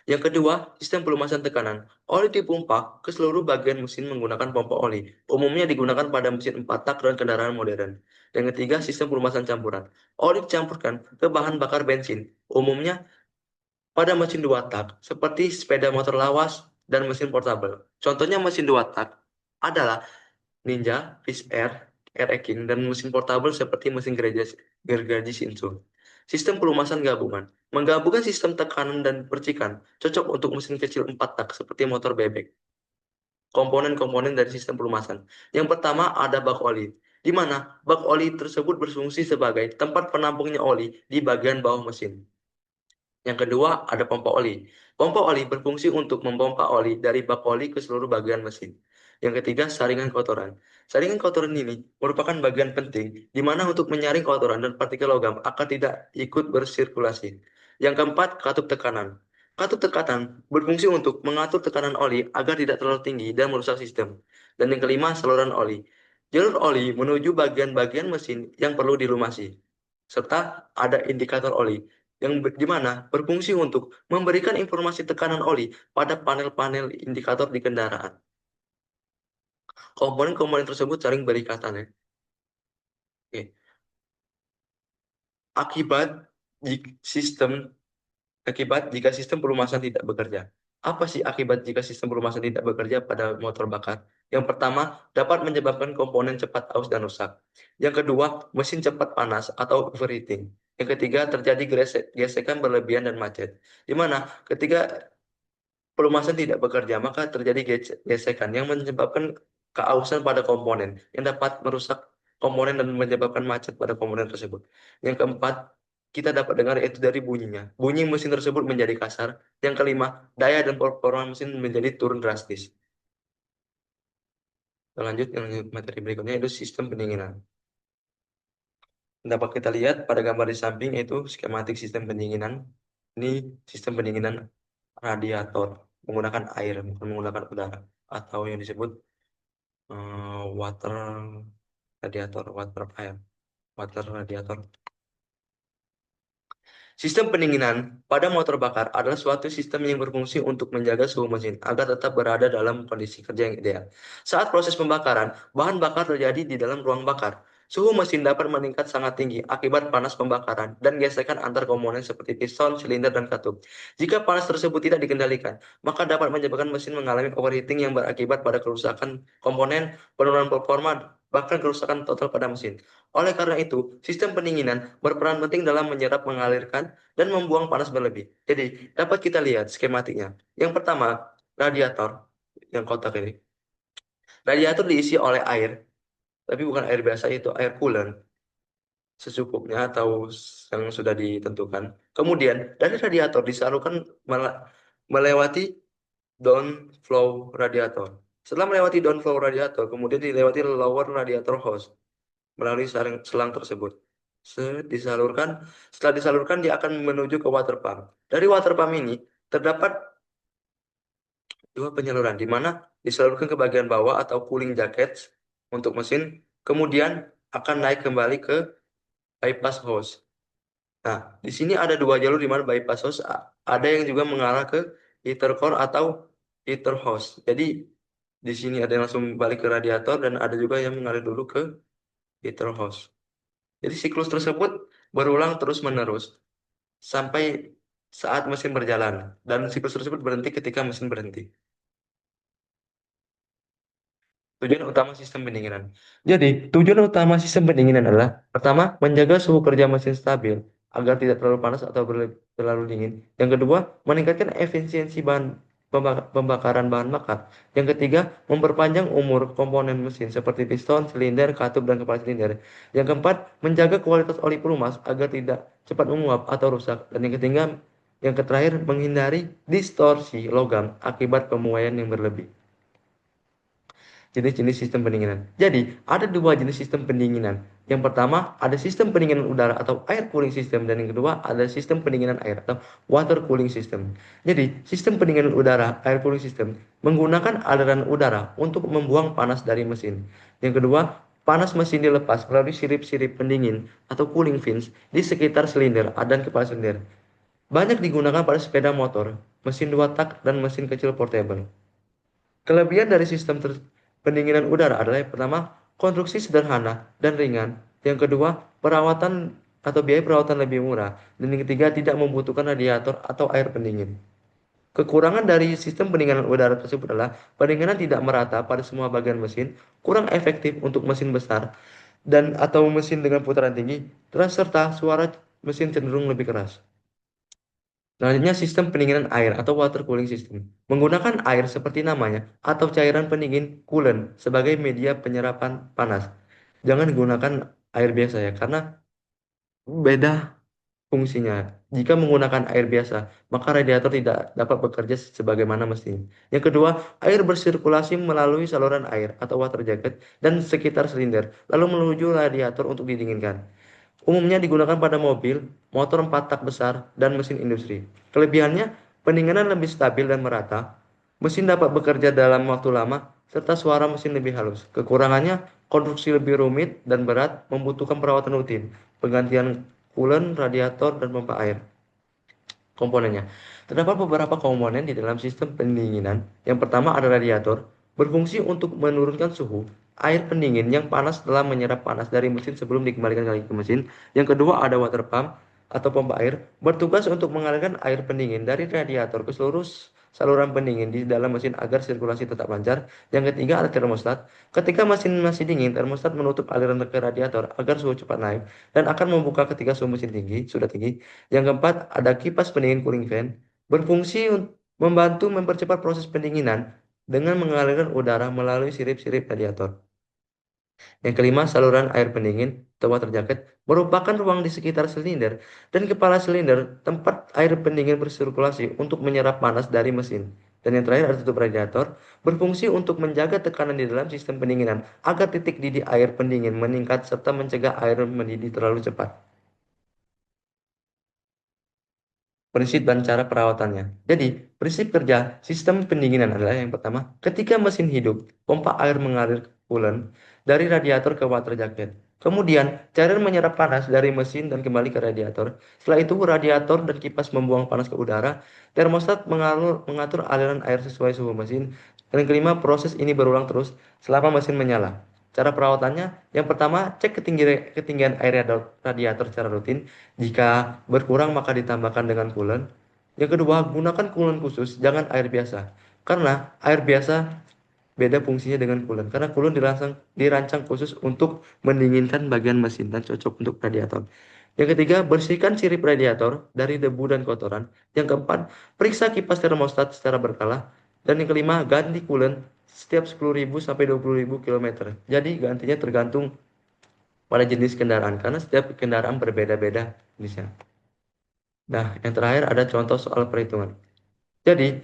[SPEAKER 1] Yang kedua, sistem pelumasan tekanan. Oli dipompa ke seluruh bagian mesin menggunakan pompa oli. Umumnya digunakan pada mesin 4 tak dan kendaraan modern. Yang ketiga, sistem pelumasan campuran. Oli dicampurkan ke bahan bakar bensin. Umumnya pada mesin 2 tak, seperti sepeda motor lawas dan mesin portabel. Contohnya mesin 2 tak adalah Ninja, Fish Air, Air King, dan mesin portabel seperti mesin gergaji Shinsu. Sistem pelumasan gabungan. Menggabungkan sistem tekanan dan percikan cocok untuk mesin kecil 4 tak seperti motor bebek. komponen-komponen dari sistem pelumasan. Yang pertama ada bak oli, di mana bak oli tersebut berfungsi sebagai tempat penampungnya oli di bagian bawah mesin. Yang kedua, ada pompa oli. Pompa oli berfungsi untuk memompa oli dari bak oli ke seluruh bagian mesin. Yang ketiga, saringan kotoran. Saringan kotoran ini merupakan bagian penting di mana untuk menyaring kotoran dan partikel logam agar tidak ikut bersirkulasi. Yang keempat, katup tekanan. Katup tekanan berfungsi untuk mengatur tekanan oli agar tidak terlalu tinggi dan merusak sistem. Dan yang kelima, saluran oli. Jalur oli menuju bagian-bagian mesin yang perlu dilumasi. Serta ada indikator oli yang di mana berfungsi untuk memberikan informasi tekanan oli pada panel-panel indikator di kendaraan. Komponen-komponen tersebut saling berikatan ya. Oke. Akibat jika sistem Akibat jika sistem pelumasan tidak bekerja. Apa sih akibat jika sistem pelumasan tidak bekerja pada motor bakar? Yang pertama, dapat menyebabkan komponen cepat aus dan rusak. Yang kedua, mesin cepat panas atau overheating. Yang ketiga, terjadi gesekan berlebihan dan macet. Di mana ketika pelumasan tidak bekerja, maka terjadi gesekan yang menyebabkan keausan pada komponen yang dapat merusak komponen dan menyebabkan macet pada komponen tersebut. Yang keempat, kita dapat dengar itu dari bunyinya. Bunyi mesin tersebut menjadi kasar. Yang kelima, daya dan performa mesin menjadi turun drastis. Lanjut materi berikutnya itu sistem pendinginan. Dapat kita lihat pada gambar di samping itu skematik sistem pendinginan. Ini sistem pendinginan radiator menggunakan air, bukan menggunakan udara atau yang disebut water radiator, water radiator. Sistem pendinginan pada motor bakar adalah suatu sistem yang berfungsi untuk menjaga suhu mesin agar tetap berada dalam kondisi kerja yang ideal. Saat proses pembakaran, bahan bakar terjadi di dalam ruang bakar. Suhu mesin dapat meningkat sangat tinggi akibat panas pembakaran dan gesekan antar komponen seperti piston, silinder, dan katup. Jika panas tersebut tidak dikendalikan, maka dapat menyebabkan mesin mengalami overheating yang berakibat pada kerusakan komponen, penurunan performa, bahkan kerusakan total pada mesin. Oleh karena itu, sistem pendinginan berperan penting dalam menyerap, mengalirkan, dan membuang panas berlebih. Jadi, dapat kita lihat skematiknya. Yang pertama, radiator yang kotak ini. Radiator diisi oleh air, tapi bukan air biasa, itu air coolant secukupnya atau yang sudah ditentukan. Kemudian, dari radiator disalurkan melewati downflow radiator. Setelah melewati downflow radiator, kemudian dilewati lower radiator hose melalui selang tersebut. Disalurkan, setelah disalurkan dia akan menuju ke water pump. Dari water pump ini terdapat dua penyaluran di mana disalurkan ke bagian bawah atau cooling jacket untuk mesin, kemudian akan naik kembali ke bypass hose. Nah, di sini ada dua jalur di mana bypass hose ada yang juga mengarah ke heater core atau heater hose. Jadi di sini ada yang langsung balik ke radiator dan ada juga yang mengalir dulu ke heater hose. Jadi siklus tersebut berulang terus-menerus sampai saat mesin berjalan dan siklus tersebut berhenti ketika mesin berhenti. Tujuan utama sistem pendinginan. Jadi, tujuan utama sistem pendinginan adalah pertama, menjaga suhu kerja mesin stabil agar tidak terlalu panas atau terlalu dingin. Yang kedua, meningkatkan efisiensi pembakaran bahan bakar. Yang ketiga, memperpanjang umur komponen mesin seperti piston, silinder, katup, dan kepala silinder. Yang keempat, menjaga kualitas oli pelumas agar tidak cepat menguap atau rusak. Dan yang ketiga, yang terakhir, menghindari distorsi logam akibat pemuaian yang berlebih. Jenis-jenis sistem pendinginan. Jadi, ada dua jenis sistem pendinginan. Yang pertama, ada sistem pendinginan udara atau air cooling system. Dan yang kedua, ada sistem pendinginan air atau water cooling system. Jadi, sistem pendinginan udara, air cooling system, menggunakan aliran udara untuk membuang panas dari mesin. Yang kedua, panas mesin dilepas melalui sirip-sirip pendingin atau cooling fins di sekitar silinder dan kepala silinder. Banyak digunakan pada sepeda motor, mesin 2 tak, dan mesin kecil portable. Kelebihan dari sistem pendinginan udara adalah yang pertama, konstruksi sederhana dan ringan. Yang kedua, perawatan atau biaya perawatan lebih murah. Dan yang ketiga, tidak membutuhkan radiator atau air pendingin. Kekurangan dari sistem pendinginan udara tersebut adalah pendinginan tidak merata pada semua bagian mesin, kurang efektif untuk mesin besar dan atau mesin dengan putaran tinggi, serta suara mesin cenderung lebih keras. Selanjutnya sistem pendinginan air atau water cooling system. Menggunakan air seperti namanya atau cairan pendingin coolant sebagai media penyerapan panas. Jangan gunakan air biasa ya, karena beda fungsinya. Jika menggunakan air biasa, maka radiator tidak dapat bekerja sebagaimana mestinya. Yang kedua, air bersirkulasi melalui saluran air atau water jacket dan sekitar silinder, lalu menuju radiator untuk didinginkan. Umumnya digunakan pada mobil, motor 4 tak besar, dan mesin industri. Kelebihannya, pendinginan lebih stabil dan merata, mesin dapat bekerja dalam waktu lama, serta suara mesin lebih halus. Kekurangannya, konstruksi lebih rumit dan berat, membutuhkan perawatan rutin, penggantian coolant, radiator, dan pompa air. Komponennya. Terdapat beberapa komponen di dalam sistem pendinginan. Yang pertama ada radiator, berfungsi untuk menurunkan suhu air pendingin yang panas setelah menyerap panas dari mesin sebelum dikembalikan lagi ke mesin. Yang kedua ada water pump atau pompa air, bertugas untuk mengalirkan air pendingin dari radiator ke seluruh saluran pendingin di dalam mesin agar sirkulasi tetap lancar. Yang ketiga ada termostat. Ketika mesin masih dingin, termostat menutup aliran ke radiator agar suhu cepat naik dan akan membuka ketika suhu mesin sudah tinggi. Yang keempat, ada kipas pendingin cooling fan, berfungsi membantu mempercepat proses pendinginan dengan mengalirkan udara melalui sirip-sirip radiator. Yang kelima, saluran air pendingin atau water jacket merupakan ruang di sekitar silinder dan kepala silinder tempat air pendingin bersirkulasi untuk menyerap panas dari mesin. Dan yang terakhir ada tutup radiator, berfungsi untuk menjaga tekanan di dalam sistem pendinginan agar titik didih air pendingin meningkat serta mencegah air mendidih terlalu cepat. Prinsip dan cara perawatannya. Jadi, prinsip kerja sistem pendinginan adalah yang pertama, ketika mesin hidup, pompa air mengalir coolant dari radiator ke water jacket. Kemudian, cairan menyerap panas dari mesin dan kembali ke radiator. Setelah itu, radiator dan kipas membuang panas ke udara. Termostat mengatur aliran air sesuai suhu mesin. Dan yang kelima, proses ini berulang terus selama mesin menyala. Cara perawatannya, yang pertama, cek ketinggian air radiator secara rutin. Jika berkurang maka ditambahkan dengan coolant. Yang kedua, gunakan coolant khusus, jangan air biasa. Karena air biasa beda fungsinya dengan coolant. Karena coolant dirancang khusus untuk mendinginkan bagian mesin dan cocok untuk radiator. Yang ketiga, bersihkan sirip radiator dari debu dan kotoran. Yang keempat, periksa kipas termostat secara berkala. Dan yang kelima, ganti coolant setiap 10.000 sampai 20.000 kilometer. Jadi gantinya tergantung pada jenis kendaraan karena setiap kendaraan berbeda-beda jenisnya. Nah, yang terakhir ada contoh soal perhitungan. Jadi,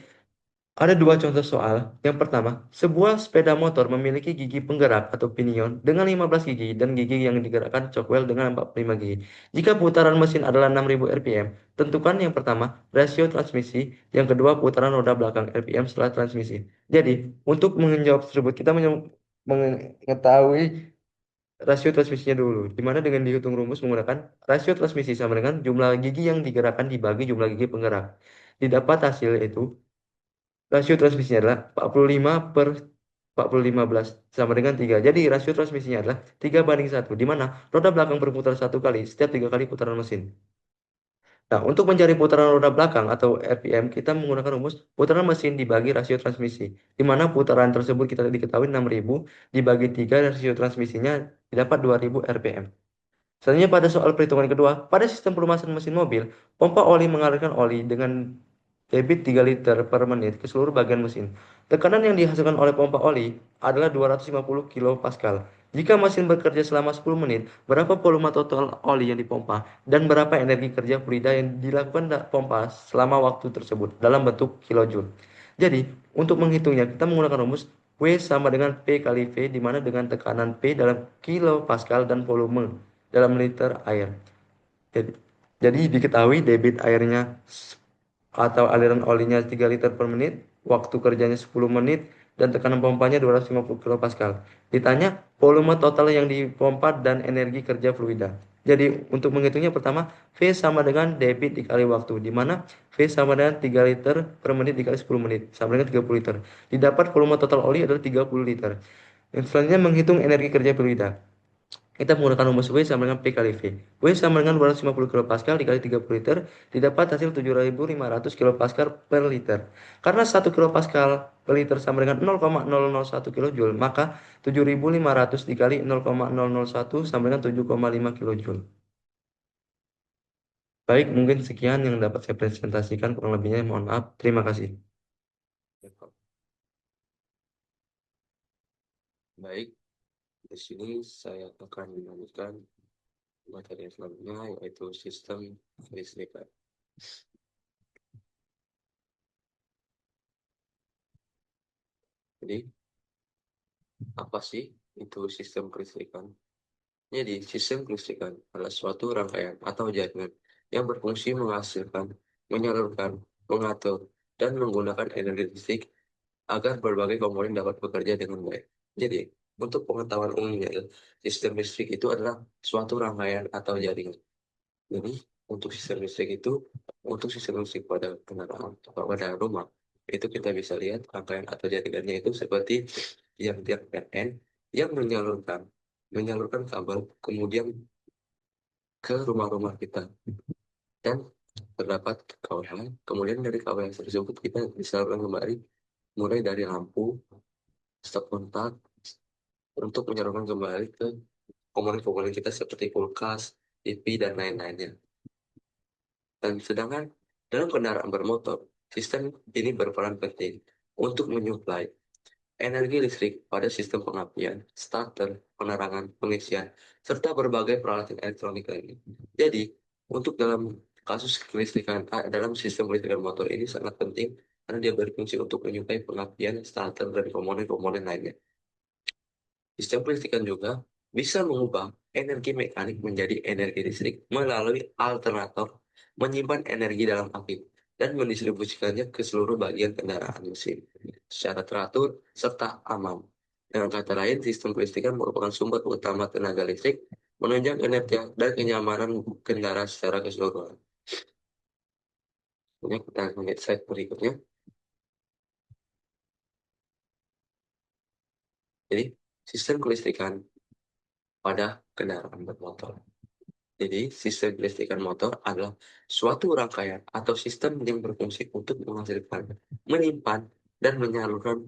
[SPEAKER 1] ada dua contoh soal. Yang pertama, sebuah sepeda motor memiliki gigi penggerak atau pinion dengan 15 gigi dan gigi yang digerakkan cockwheel dengan 45 gigi. Jika putaran mesin adalah 6.000 rpm, tentukan yang pertama rasio transmisi, yang kedua putaran roda belakang rpm setelah transmisi. Jadi, untuk menjawab tersebut, kita mengetahui rasio transmisinya dulu, di mana dengan dihitung rumus menggunakan rasio transmisi sama dengan jumlah gigi yang digerakkan dibagi jumlah gigi penggerak. Didapat hasil itu, rasio transmisinya adalah 45 per 40 15 sama dengan 3. Jadi rasio transmisinya adalah 3:1, di mana roda belakang berputar satu kali setiap 3 kali putaran mesin. Nah, untuk mencari putaran roda belakang atau RPM, kita menggunakan rumus putaran mesin dibagi rasio transmisi, di mana putaran tersebut kita diketahui 6.000 dibagi 3 rasio transmisinya didapat 2.000 RPM. Selanjutnya pada soal perhitungan kedua, pada sistem pelumasan mesin mobil, pompa oli mengalirkan oli dengan debit 3 liter per menit ke seluruh bagian mesin. Tekanan yang dihasilkan oleh pompa oli adalah 250 kilopascal. Jika mesin bekerja selama 10 menit, berapa volume total oli yang dipompa dan berapa energi kerja fluida yang dilakukan pompa selama waktu tersebut dalam bentuk kilojoule. Jadi, untuk menghitungnya kita menggunakan rumus W sama dengan P kali V, di mana dengan tekanan P dalam kilopascal dan volume dalam liter air. Jadi, jadi diketahui debit airnya atau aliran olinya 3 liter per menit, waktu kerjanya 10 menit, dan tekanan pompanya 250 kilopascal. Ditanya volume total yang dipompa dan energi kerja fluida. Jadi untuk menghitungnya pertama, V sama dengan debit dikali waktu, di mana V sama dengan 3 liter per menit dikali 10 menit, sama dengan 30 liter. Didapat volume total oli adalah 30 liter. Dan selanjutnya menghitung energi kerja fluida. Kita menggunakan rumus W sama dengan P kali V. W sama dengan 250 kilopascal dikali 30 liter, didapat hasil 7.500 kilopascal per liter. Karena 1 kilopascal per liter sama dengan 0,001 kilojoule, maka 7.500 dikali 0,001 sama dengan 7,5 kilojoule. Baik, mungkin sekian yang dapat saya presentasikan. Kurang lebihnya mohon maaf. Terima kasih.
[SPEAKER 2] Baik, di sini saya akan melanjutkan materi selanjutnya yaitu sistem kelistrikan. Jadi, apa sih itu sistem kelistrikan? Jadi, sistem kelistrikan adalah suatu rangkaian atau jaringan yang berfungsi menghasilkan, menyalurkan, mengatur, dan menggunakan energi listrik agar berbagai komponen dapat bekerja dengan baik. Jadi, untuk pengetahuan umumnya, sistem listrik itu adalah suatu rangkaian atau jaringan. Jadi, untuk sistem listrik itu, untuk sistem listrik pada kendaraan atau pada rumah, itu kita bisa lihat rangkaian atau jaringannya itu seperti tiang-tiang PLN yang menyalurkan kabel kemudian ke rumah-rumah kita dan terdapat kabel. Kemudian dari kabel yang tersebut kita disalurkan kembali mulai dari lampu, stop kontak untuk menyalurkan kembali ke komponen-komponen kita seperti kulkas, TV, dan lain-lainnya. Dan sedangkan dalam kendaraan bermotor, sistem ini berperan penting untuk menyuplai energi listrik pada sistem pengapian, starter, penerangan, pengisian, serta berbagai peralatan elektronik lainnya. Jadi, untuk dalam kasus kelistrikan, dalam sistem kelistrikan motor ini sangat penting karena dia berfungsi untuk menyuplai pengapian, starter, dan komponen-komponen lainnya. Sistem kelistrikan juga bisa mengubah energi mekanik menjadi energi listrik melalui alternator menyimpan energi dalam aki dan mendistribusikannya ke seluruh bagian kendaraan mesin secara teratur serta aman. Dengan kata lain, sistem kelistrikan merupakan sumber utama tenaga listrik, menunjang energi dan kenyamanan kendaraan secara keseluruhan. Ini kita lihat slide berikutnya. Jadi, sistem kelistrikan pada kendaraan bermotor. Jadi, sistem kelistrikan motor adalah suatu rangkaian atau sistem yang berfungsi untuk menghasilkan, menyimpan, dan menyalurkan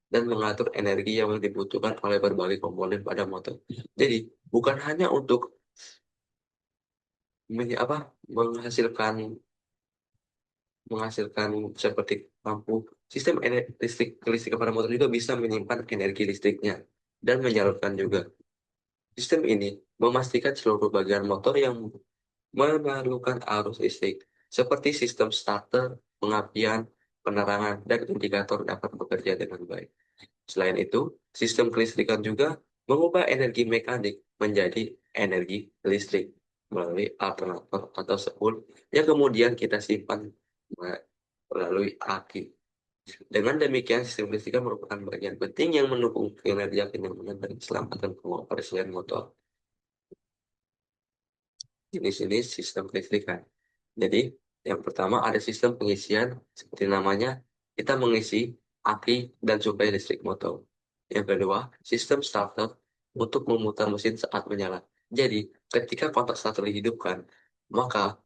[SPEAKER 2] dan mengatur energi yang dibutuhkan oleh berbagai komponen pada motor. Jadi, bukan hanya untuk apa, menghasilkan menghasilkan seperti lampu, sistem listrik kelistrikan pada motor juga bisa menyimpan energi listriknya dan menyalurkan juga. Sistem ini memastikan seluruh bagian motor yang memerlukan arus listrik, seperti sistem starter, pengapian, penerangan, dan indikator dapat bekerja dengan baik. Selain itu, sistem kelistrikan juga mengubah energi mekanik menjadi energi listrik melalui alternator atau spool yang kemudian kita simpan melalui aki. Dengan demikian, sistem kelistrikan merupakan bagian penting yang mendukung kinerja, kenyamanan, dan keselamatan pengoperasian motor. Jenis-jenis sistem kelistrikan. Jadi, yang pertama ada sistem pengisian, seperti namanya, kita mengisi aki dan suplai listrik motor. Yang kedua, sistem starter untuk memutar mesin saat menyala. Jadi, ketika kontak starter dihidupkan, maka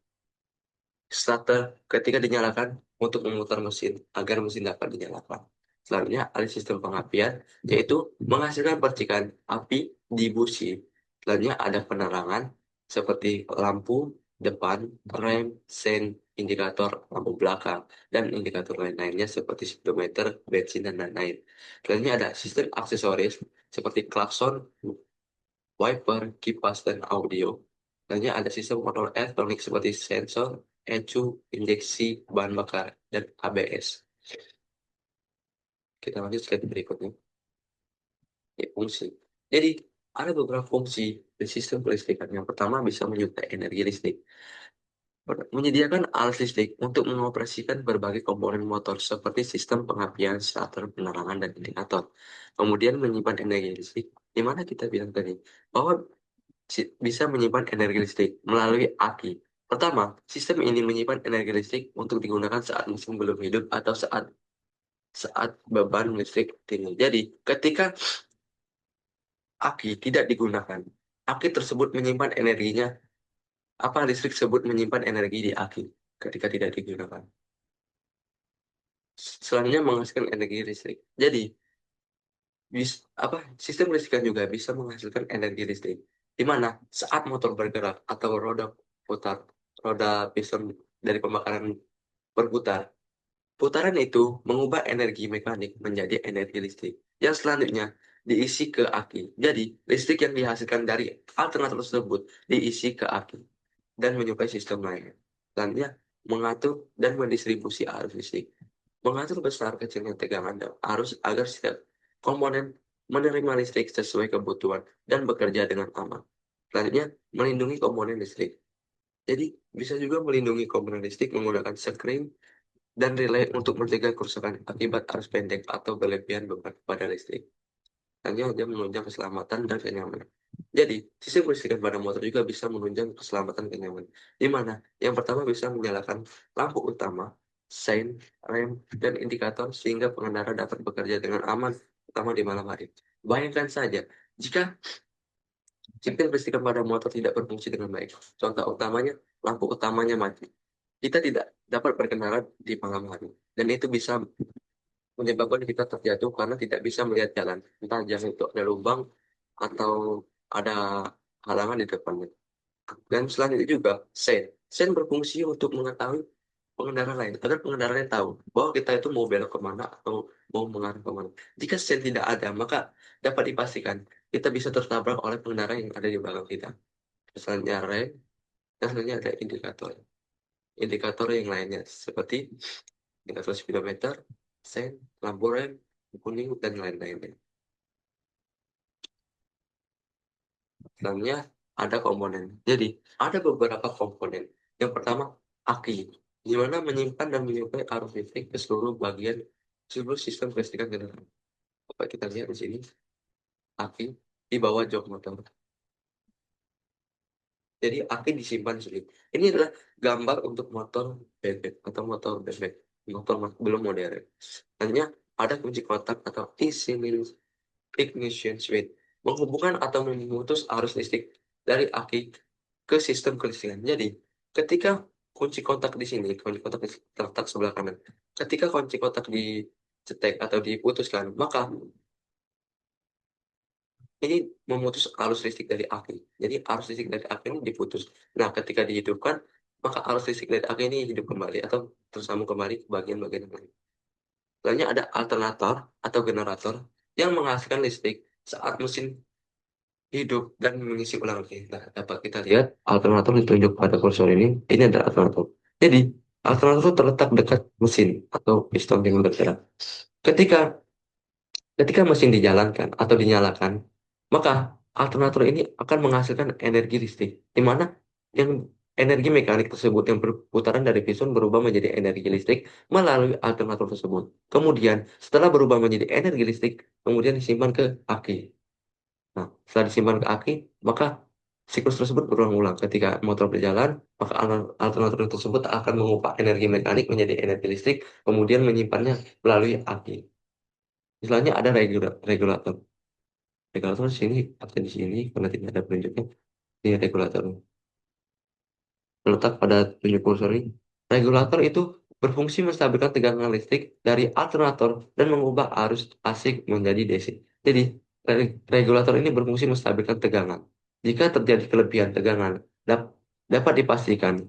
[SPEAKER 2] starter ketika dinyalakan untuk memutar mesin agar mesin dapat dinyalakan. Selanjutnya, ada sistem pengapian, yaitu menghasilkan percikan api di busi. Selanjutnya, ada penerangan seperti lampu depan, rem, sen, indikator lampu belakang, dan indikator lain-lainnya seperti speedometer, bensin, dan lain-lain. Selanjutnya ada sistem aksesoris seperti klakson, wiper, kipas, dan audio. Selanjutnya ada sistem kontrol elektronik seperti sensor, ECU, injeksi, bahan bakar, dan ABS. Kita lanjut slide berikutnya. Ya, fungsi. Jadi, ada beberapa fungsi di sistem kelistrikan. Yang pertama bisa menyuplai energi listrik. Menyediakan alat listrik untuk mengoperasikan berbagai komponen motor seperti sistem pengapian, starter, penerangan, dan indikator. Kemudian menyimpan energi listrik, di mana kita bilang tadi bahwa bisa menyimpan energi listrik melalui aki. Pertama, sistem ini menyimpan energi listrik untuk digunakan saat mesin belum hidup atau saat saat beban listrik tinggi. Jadi, ketika aki tidak digunakan, aki tersebut menyimpan energinya, apa listrik tersebut menyimpan energi di aki ketika tidak digunakan. Selanjutnya menghasilkan energi listrik. Jadi, apa sistem listrikan juga bisa menghasilkan energi listrik, di mana saat motor bergerak atau roda putar roda piston dari pembakaran berputar. Putaran itu mengubah energi mekanik menjadi energi listrik yang selanjutnya diisi ke aki. Jadi, listrik yang dihasilkan dari alternator tersebut diisi ke aki dan menyuplai sistem lainnya. Selanjutnya, mengatur dan mendistribusi arus listrik. Mengatur besar kecilnya tegangan dan arus agar setiap komponen menerima listrik sesuai kebutuhan dan bekerja dengan aman. Selanjutnya, melindungi komponen listrik. Jadi, bisa juga melindungi komponen listrik menggunakan screen dan relay untuk mencegah kerusakan akibat arus pendek atau berlebihan beban pada listrik. Hanya dia menunjang keselamatan dan kenyamanan. Jadi, sistem kelistrikan pada motor juga bisa menunjang keselamatan dan kenyamanan. Di mana yang pertama bisa menyalakan lampu utama, sein, rem, dan indikator sehingga pengendara dapat bekerja dengan aman, terutama di malam hari. Bayangkan saja, jika sistem kelistrikan pada motor tidak berfungsi dengan baik. Contoh utamanya, lampu utamanya mati. Kita tidak dapat berkendara di malam hari. Dan itu bisa menyebabkan kita terjatuh karena tidak bisa melihat jalan. Entah jalan itu ada lubang atau ada halangan di depannya. Dan selain itu juga, sen berfungsi untuk mengetahui pengendara lain, agar pengendara lain tahu bahwa kita itu mau belok kemana atau mau mengarah kemana. Jika sen tidak ada, maka dapat dipastikan kita bisa tertabrak oleh pengendara yang ada di belakang kita. Misalnya rem, dan selanjutnya ada indikator. Indikator yang lainnya seperti indikator speedometer, sen, lampu rem, kuning, dan lain-lainnya. Selanjutnya ada komponen. Jadi ada beberapa komponen. Yang pertama aki, di mana menyimpan dan menyuplai arus listrik ke seluruh sistem kelistrikan kendaraan. Dapat kita lihat di sini aki di bawah jok motor. Jadi aki disimpan di sini. Ini adalah gambar untuk motor bebek atau motor bebek, motor belum modern. Selanjutnya ada kunci kotak atau ignition switch, menghubungkan atau memutus arus listrik dari aki ke sistem kelistrikan. Jadi, ketika kunci kontak di sini, kunci kontak terletak sebelah kanan. Ketika kunci kontak dicetek atau diputuskan, maka ini memutus arus listrik dari aki. Jadi, arus listrik dari aki ini diputus. Nah, ketika dihidupkan, maka arus listrik dari aki ini hidup kembali atau tersambung kembali ke bagian-bagian yang lain. Selanjutnya ada alternator atau generator yang menghasilkan listrik saat mesin hidup dan mengisi ulang lagi. Nah, dapat kita lihat alternator ditunjuk pada kursor ini. Ini adalah alternator. Jadi, alternator terletak dekat mesin atau piston yang bergerak. Ketika ketika mesin dijalankan atau dinyalakan, maka alternator ini akan menghasilkan energi listrik, di mana yang energi mekanik tersebut yang berputaran dari piston berubah menjadi energi listrik melalui alternator tersebut. Kemudian, setelah berubah menjadi energi listrik, kemudian disimpan ke aki. Nah, setelah disimpan ke aki, maka siklus tersebut berulang-ulang. Ketika motor berjalan, maka alternator tersebut akan mengubah energi mekanik menjadi energi listrik, kemudian menyimpannya melalui aki. Misalnya ada regulator. Regulator di sini, atau di sini, karena tidak ada penunjuknya, ini regulator. Terletak pada tunjuk kursor ini. Regulator itu berfungsi menstabilkan tegangan listrik dari alternator dan mengubah arus AC menjadi DC. Jadi, regulator ini berfungsi menstabilkan tegangan. Jika terjadi kelebihan tegangan, dapat dipastikan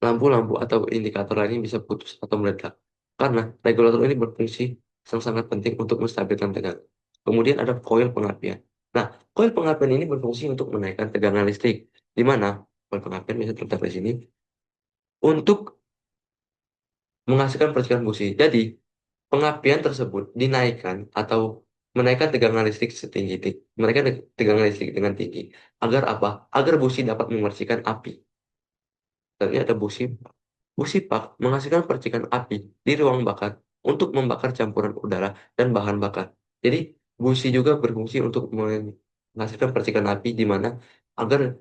[SPEAKER 2] lampu-lampu atau indikator lainnya bisa putus atau meledak. Karena regulator ini berfungsi sangat penting untuk menstabilkan tegangan. Kemudian ada koil pengapian. Nah, koil pengapian ini berfungsi untuk menaikkan tegangan listrik. Di mana koil pengapian bisa terletak di sini untuk menghasilkan percikan busi. Jadi, pengapian tersebut dinaikkan atau menaikkan tegangan listrik setinggi menaikkan tegangan listrik dengan tinggi. Agar apa? Agar busi dapat memercikan api. Dan ini ada busi. Busi pak menghasilkan percikan api di ruang bakar untuk membakar campuran udara dan bahan bakar. Jadi, busi juga berfungsi untuk menghasilkan percikan api di mana agar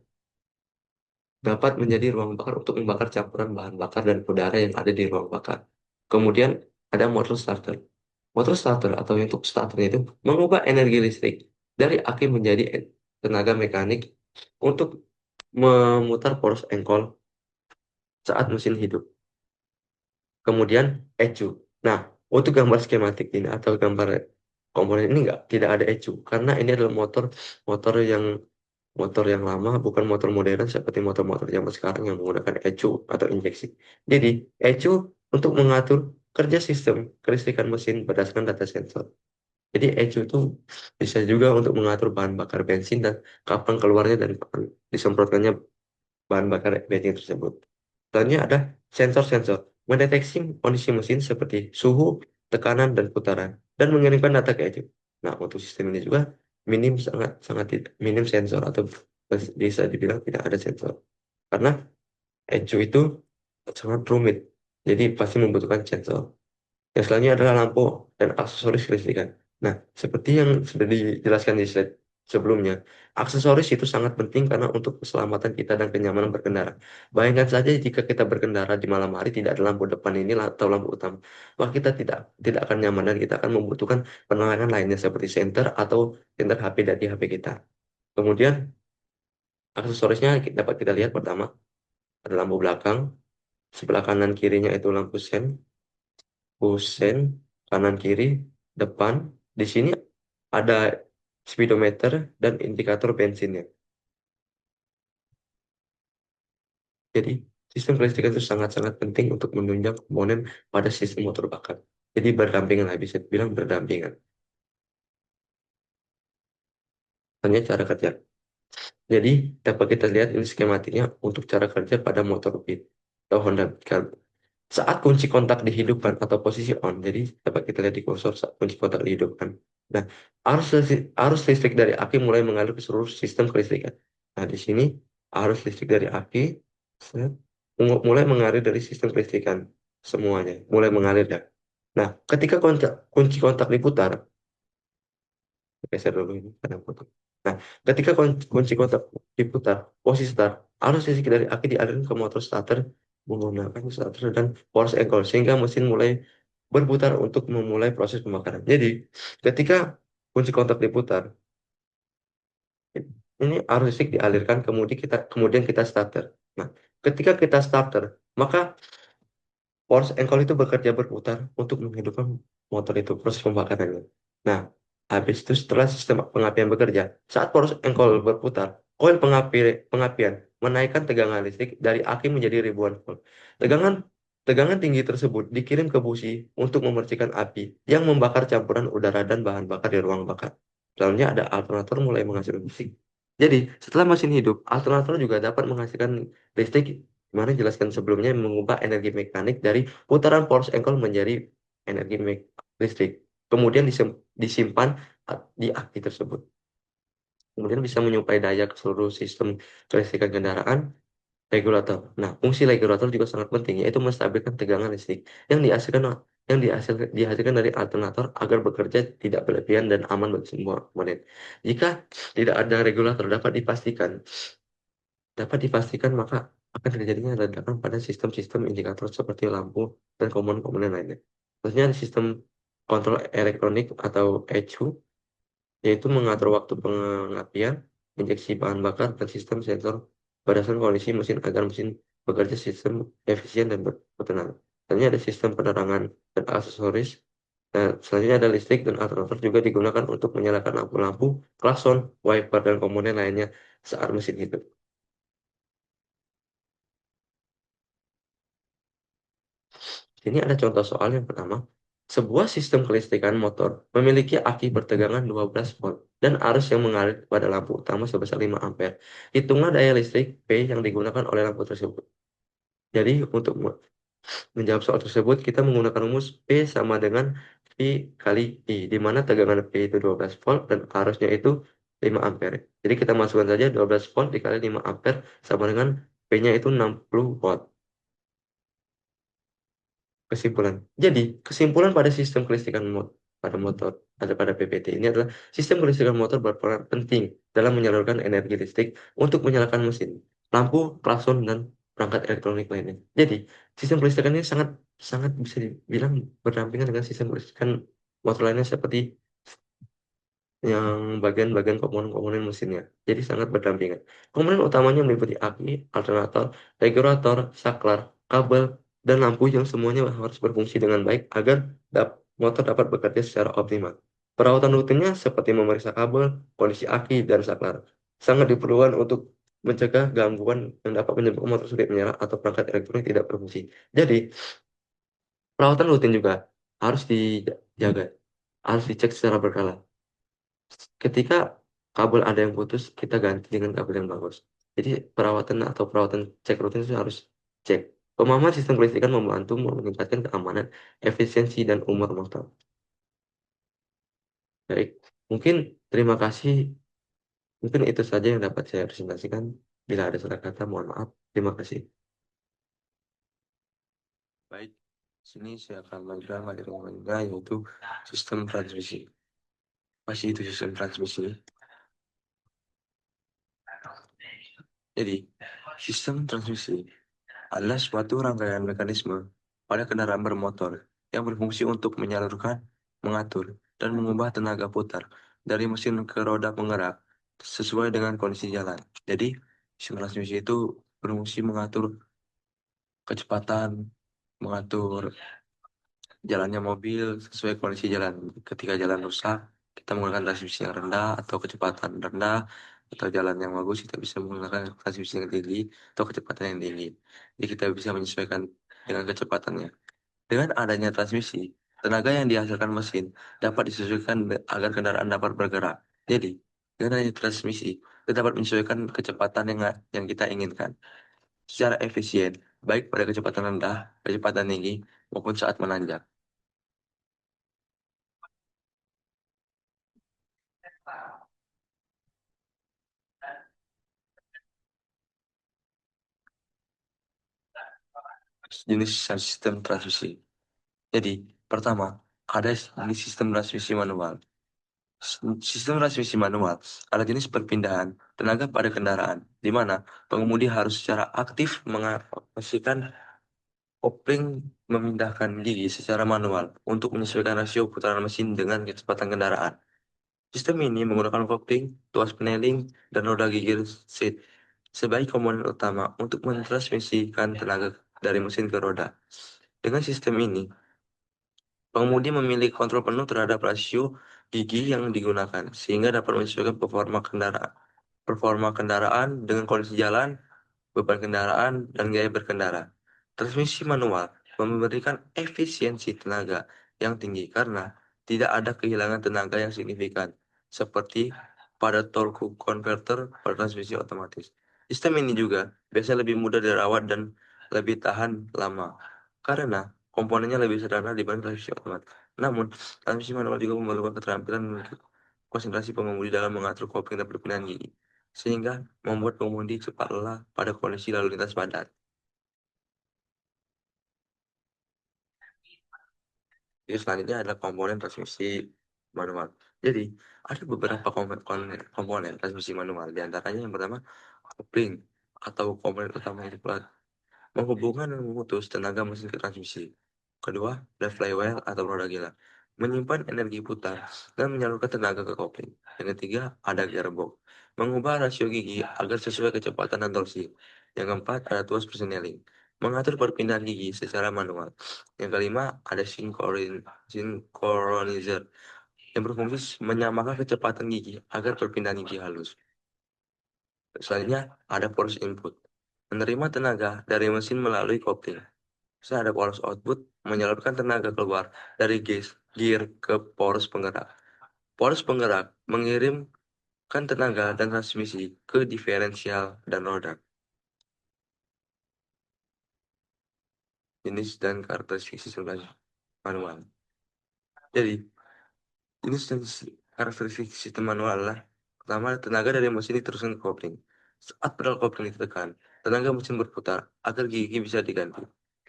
[SPEAKER 2] dapat menjadi ruang bakar untuk membakar campuran bahan bakar dan udara yang ada di ruang bakar. Kemudian ada motor starter. Motor starter atau untuk starternya itu mengubah energi listrik dari aki menjadi tenaga mekanik untuk memutar poros engkol saat mesin hidup. Kemudian ECU. Nah, untuk gambar skematik ini atau gambar komponen ini tidak ada ECU karena ini adalah motor motor yang motor yang lama, bukan motor modern seperti motor-motor zaman sekarang yang menggunakan ecu atau injeksi. Jadi, ecu untuk mengatur kerja sistem kelistrikan mesin berdasarkan data sensor. Jadi, ecu itu bisa juga untuk mengatur bahan bakar bensin dan kapan keluarnya dan kapan disemprotkannya bahan bakar bensin tersebut. Selanjutnya ada sensor-sensor, mendeteksi kondisi mesin seperti suhu, tekanan, dan putaran, dan mengirimkan data ke ecu. Nah, untuk sistem ini juga sangat sangat minim sensor atau bisa dibilang tidak ada sensor. Karena ecu itu sangat rumit, jadi pasti membutuhkan sensor. Yang selanjutnya adalah lampu dan aksesoris kelistrikan. Nah, seperti yang sudah dijelaskan di slide sebelumnya, aksesoris itu sangat penting karena untuk keselamatan kita dan kenyamanan berkendara. Bayangkan saja jika kita berkendara di malam hari tidak ada lampu depan ini atau lampu utama, maka kita tidak tidak akan nyaman dan kita akan membutuhkan penerangan lainnya seperti senter atau senter HP dari HP kita. Kemudian aksesorisnya dapat kita lihat pertama ada lampu belakang, sebelah kanan kirinya itu lampu sen, kusen, kanan kiri, depan. Di sini ada speedometer dan indikator bensinnya. Jadi sistem kelistrikan itu sangat-sangat penting untuk menunjang komponen pada sistem motor bakar. Jadi berdampingan lah, bisa dibilang berdampingan. Hanya cara kerja. Jadi dapat kita lihat ini skematiknya untuk cara kerja pada motor Beat atau Honda Beat. Saat kunci kontak dihidupkan atau posisi on, jadi dapat kita lihat di kursor saat kunci kontak dihidupkan. Nah, arus listrik dari aki mulai mengalir ke seluruh sistem kelistrikan. Nah, di sini arus listrik dari aki set, mulai mengalir dari sistem kelistrikan semuanya, mulai mengalir ya. Nah, ketika kunci kontak diputar, geser dulu ini karena foto. Nah, ketika kunci kontak diputar, posisi start, arus listrik dari aki dialirkan ke motor starter menggunakan starter dan force angle sehingga mesin mulai berputar untuk memulai proses pembakaran. Jadi, ketika kunci kontak diputar, ini arus listrik dialirkan kemudian kita starter. Nah, ketika kita starter, maka force Engkol itu bekerja berputar untuk menghidupkan motor itu, proses pembakarannya. Nah, habis itu setelah sistem pengapian bekerja, saat force Engkol berputar, koil pengapian menaikkan tegangan listrik dari aki menjadi ribuan volt. Tegangan tegangan tinggi tersebut dikirim ke busi untuk memercikan api yang membakar campuran udara dan bahan bakar di ruang bakar. Selanjutnya ada alternator mulai menghasilkan listrik. Jadi, setelah mesin hidup, alternator juga dapat menghasilkan listrik mana jelaskan sebelumnya mengubah energi mekanik dari putaran force Engel menjadi energi listrik. Kemudian disimpan di aki tersebut. Kemudian bisa menyuplai daya ke seluruh sistem kelistrikan kendaraan. Regulator. Nah, fungsi regulator juga sangat penting, yaitu menstabilkan tegangan listrik yang dihasilkan dari alternator agar bekerja tidak berlebihan dan aman bagi semua komponen. Jika tidak ada regulator dapat dipastikan maka akan terjadinya ledakan pada sistem-sistem indikator seperti lampu dan komponen-komponen lainnya. Maksudnya sistem kontrol elektronik atau ECU, yaitu mengatur waktu pengapian, injeksi bahan bakar, dan sistem sensor berdasarkan kondisi mesin agar mesin bekerja sistem efisien dan bertenaga. Selanjutnya ada sistem penerangan dan aksesoris. Nah, selanjutnya ada listrik dan alternator juga digunakan untuk menyalakan lampu-lampu, klakson, wiper, dan komponen lainnya saat mesin hidup. Ini ada contoh soal yang pertama. Sebuah sistem kelistrikan motor memiliki aki bertegangan 12 volt dan arus yang mengalir pada lampu utama sebesar 5 ampere. Hitunglah daya listrik P yang digunakan oleh lampu tersebut. Jadi untuk menjawab soal tersebut kita menggunakan rumus P sama dengan V kali I, di mana tegangan P itu 12 volt dan arusnya itu 5 ampere. Jadi kita masukkan saja 12 volt dikali 5 ampere sama dengan P-nya itu 60 watt. Kesimpulan. Jadi, kesimpulan pada sistem kelistrikan pada motor atau pada PPT ini adalah sistem kelistrikan motor berperan penting dalam menyalurkan energi listrik untuk menyalakan mesin, lampu, klakson, dan perangkat elektronik lainnya. Jadi, sistem kelistrikan ini sangat sangat bisa dibilang berdampingan dengan sistem kelistrikan motor lainnya seperti yang bagian-bagian komponen-komponen mesinnya. Jadi sangat berdampingan. Komponen utamanya meliputi aki, alternator, regulator, saklar, kabel, dan lampu yang semuanya harus berfungsi dengan baik agar motor dapat bekerja secara optimal. Perawatan rutinnya seperti memeriksa kabel, kondisi aki, dan saklar. sangat diperlukan untuk mencegah gangguan yang dapat menyebabkan motor sulit menyala atau perangkat elektronik tidak berfungsi. Jadi, perawatan rutin juga harus dijaga, harus dicek secara berkala. Ketika kabel ada yang putus, kita ganti dengan kabel yang bagus. Jadi perawatan cek rutin itu harus cek. Pemahaman sistem kelistrikan membantu meningkatkan keamanan, efisiensi, dan umur motor. Baik, mungkin terima kasih. Mungkin itu saja yang dapat saya presentasikan. Bila ada salah kata, mohon maaf. Terima kasih. Baik, sini saya akan melanjutkan materi lainnya yaitu sistem transmisi. Masih itu sistem transmisi. Jadi, sistem transmisi adalah suatu rangkaian mekanisme pada kendaraan bermotor yang berfungsi untuk menyalurkan, mengatur, dan mengubah tenaga putar dari mesin ke roda penggerak sesuai dengan kondisi jalan. Jadi, sistem transmisi itu berfungsi mengatur kecepatan, mengatur jalannya mobil sesuai kondisi jalan. Ketika jalan rusak, kita menggunakan transmisi yang rendah atau kecepatan rendah, atau jalan yang bagus, kita bisa menggunakan transmisi yang tinggi atau kecepatan yang tinggi. Jadi kita bisa menyesuaikan dengan kecepatannya. Dengan adanya transmisi, tenaga yang dihasilkan mesin dapat disesuaikan agar kendaraan dapat bergerak. Jadi, dengan adanya transmisi, kita dapat menyesuaikan kecepatan yang kita inginkan secara efisien, baik pada kecepatan rendah, kecepatan tinggi, maupun saat menanjak. Jenis sistem transmisi. Jadi, pertama, ada jenis sistem transmisi manual. Sistem transmisi manual adalah jenis perpindahan tenaga pada kendaraan, di mana pengemudi harus secara aktif mengoperasikan kopling memindahkan gigi secara manual untuk menyesuaikan rasio putaran mesin dengan kecepatan kendaraan. Sistem ini menggunakan kopling, tuas peneling, dan roda gigi seat sebagai komponen utama untuk mentransmisikan tenaga dari mesin ke roda. Dengan sistem ini, pengemudi memiliki kontrol penuh terhadap rasio gigi yang digunakan, sehingga dapat menyesuaikan performa kendaraan dengan kondisi jalan, beban kendaraan, dan gaya berkendara. Transmisi manual memberikan efisiensi tenaga yang tinggi karena tidak ada kehilangan tenaga yang signifikan, seperti pada torque converter pada transmisi otomatis. Sistem ini juga biasanya lebih mudah dirawat dan lebih tahan lama, karena komponennya lebih sederhana dibanding transmisi otomatis. Namun, transmisi manual juga memerlukan keterampilan dan konsentrasi pengemudi dalam mengatur kopling dan perpindahan gigi, sehingga membuat pengemudi cepat lelah pada kondisi lalu lintas padat. Jadi selanjutnya adalah komponen transmisi manual. Jadi, ada beberapa komponen transmisi manual. Di antaranya yang pertama, kopling atau komponen utama yang menghubungkan dan memutus tenaga mesin ke transmisi. Kedua, ada flywheel atau roda gila, menyimpan energi putar dan menyalurkan tenaga ke kopling. Yang ketiga, ada gearbox, mengubah rasio gigi agar sesuai kecepatan dan torsi. Yang keempat, ada tuas persneling, mengatur perpindahan gigi secara manual. Yang kelima, ada synchronizer, yang berfungsi menyamakan kecepatan gigi agar perpindahan gigi halus. Selanjutnya, ada force input, menerima tenaga dari mesin melalui kopling. Terus ada poros output, menyalurkan tenaga keluar dari gear ke poros penggerak. Poros penggerak mengirimkan tenaga dan transmisi ke diferensial dan roda. Jenis dan karakteristik sistem manual. Jadi, jenis dan karakteristik sistem manual adalah: pertama, tenaga dari mesin diteruskan ke kopling. Saat pedal kopling ditekan, tenaga mesin berputar agar gigi bisa diganti.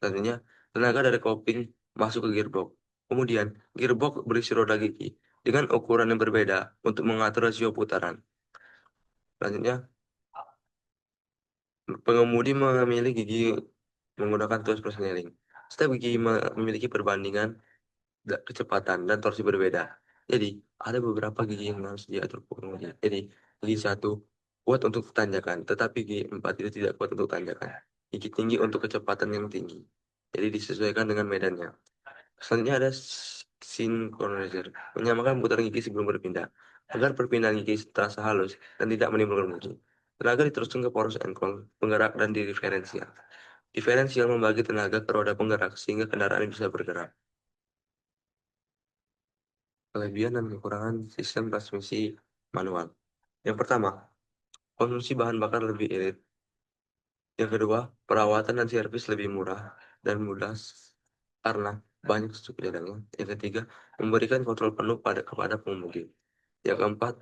[SPEAKER 2] Selanjutnya, tenaga dari kopling masuk ke gearbox. Kemudian, gearbox berisi roda gigi dengan ukuran yang berbeda untuk mengatur rasio putaran. Selanjutnya, pengemudi memilih gigi menggunakan tuas persneling. Setiap gigi memiliki perbandingan kecepatan dan torsi berbeda. Jadi, ada beberapa gigi yang harus diatur pengemudi. Jadi, gigi satu kuat untuk tanjakan, tetapi gigi 4 itu tidak kuat untuk tanjakan. Gigi tinggi untuk kecepatan yang tinggi. Jadi, disesuaikan dengan medannya. Selanjutnya ada synchronizer, menyamakan putaran gigi sebelum berpindah. Agar perpindahan gigi terasa halus dan tidak menimbulkan bunyi, tenaga diteruskan ke poros engkol, penggerak, dan diferensial. Diferensial membagi tenaga ke roda penggerak sehingga kendaraan bisa bergerak. Kelebihan dan kekurangan sistem transmisi manual. Yang pertama, konsumsi bahan bakar lebih irit. Yang kedua, perawatan dan servis lebih murah dan mudah karena banyak stok cadangan. Yang ketiga, memberikan kontrol penuh kepada pengemudi. Yang keempat,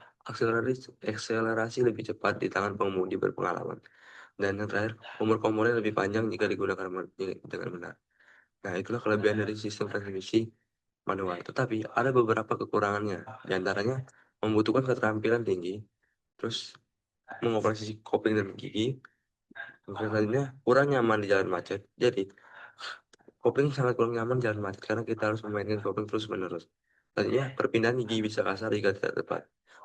[SPEAKER 2] akselerasi lebih cepat di tangan pengemudi berpengalaman. Dan yang terakhir, umur komponen lebih panjang jika digunakan dengan benar. Nah, itulah kelebihan dari sistem transmisi manual. Tetapi ada beberapa kekurangannya. Di antaranya, membutuhkan keterampilan tinggi, terus mengoperasi kopling dan gigi, selanjutnya kurang nyaman di jalan macet. Jadi, kopling sangat kurang nyaman di jalan macet karena kita harus memainkan kopling terus-menerus. Selanjutnya, perpindahan gigi bisa kasar jika tidak tepat.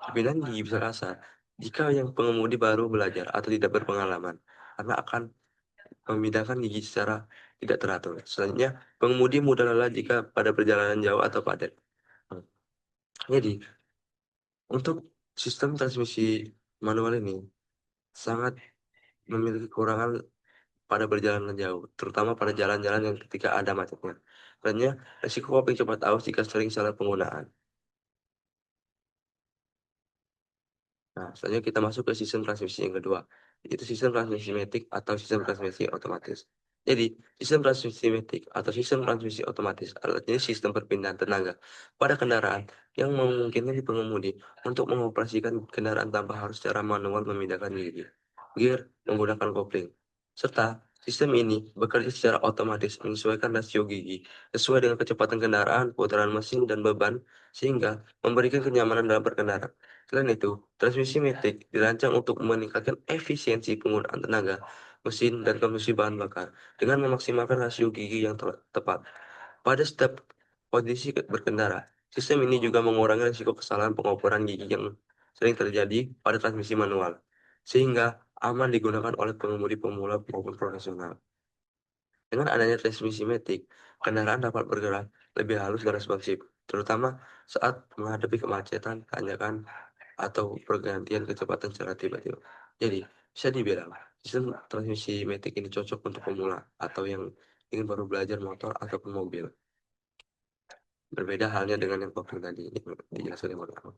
[SPEAKER 2] Perpindahan gigi bisa kasar jika yang pengemudi baru belajar atau tidak berpengalaman, karena akan memindahkan gigi secara tidak teratur. Selanjutnya, pengemudi mudah lelah jika pada perjalanan jauh atau padat. Jadi, untuk sistem transmisi manual ini sangat memiliki kekurangan pada perjalanan jauh, terutama pada jalan-jalan yang ketika ada macetnya. Selanjutnya, resiko kopling cepat aus jika sering salah penggunaan. Nah, selanjutnya kita masuk ke sistem transmisi yang kedua, yaitu sistem transmisi matic atau sistem transmisi otomatis. Jadi, sistem transmisi matic atau sistem transmisi otomatis adalah jenis sistem perpindahan tenaga pada kendaraan yang memungkinkan di pengemudi untuk mengoperasikan kendaraan tanpa harus secara manual memindahkan gigi, gear, menggunakan kopling. Serta, sistem ini bekerja secara otomatis menyesuaikan rasio gigi sesuai dengan kecepatan kendaraan, putaran mesin, dan beban, sehingga memberikan kenyamanan dalam berkendara. Selain itu, transmisi matic dirancang untuk meningkatkan efisiensi penggunaan tenaga, mesin, dan konsumsi bahan bakar dengan memaksimalkan rasio gigi yang tepat. Pada setiap kondisi berkendara, sistem ini juga mengurangi risiko kesalahan pengoperan gigi yang sering terjadi pada transmisi manual, sehingga aman digunakan oleh pengemudi pemula maupun profesional. Dengan adanya transmisi matic, kendaraan dapat bergerak lebih halus dan responsif, terutama saat menghadapi kemacetan, tanjakan, atau pergantian kecepatan secara tiba-tiba. Jadi, bisa dibilang, sistem transmisi matic ini cocok untuk pemula atau yang ingin baru belajar motor ataupun mobil. Berbeda halnya dengan yang kopling tadi yang dijelaskan oleh Bang.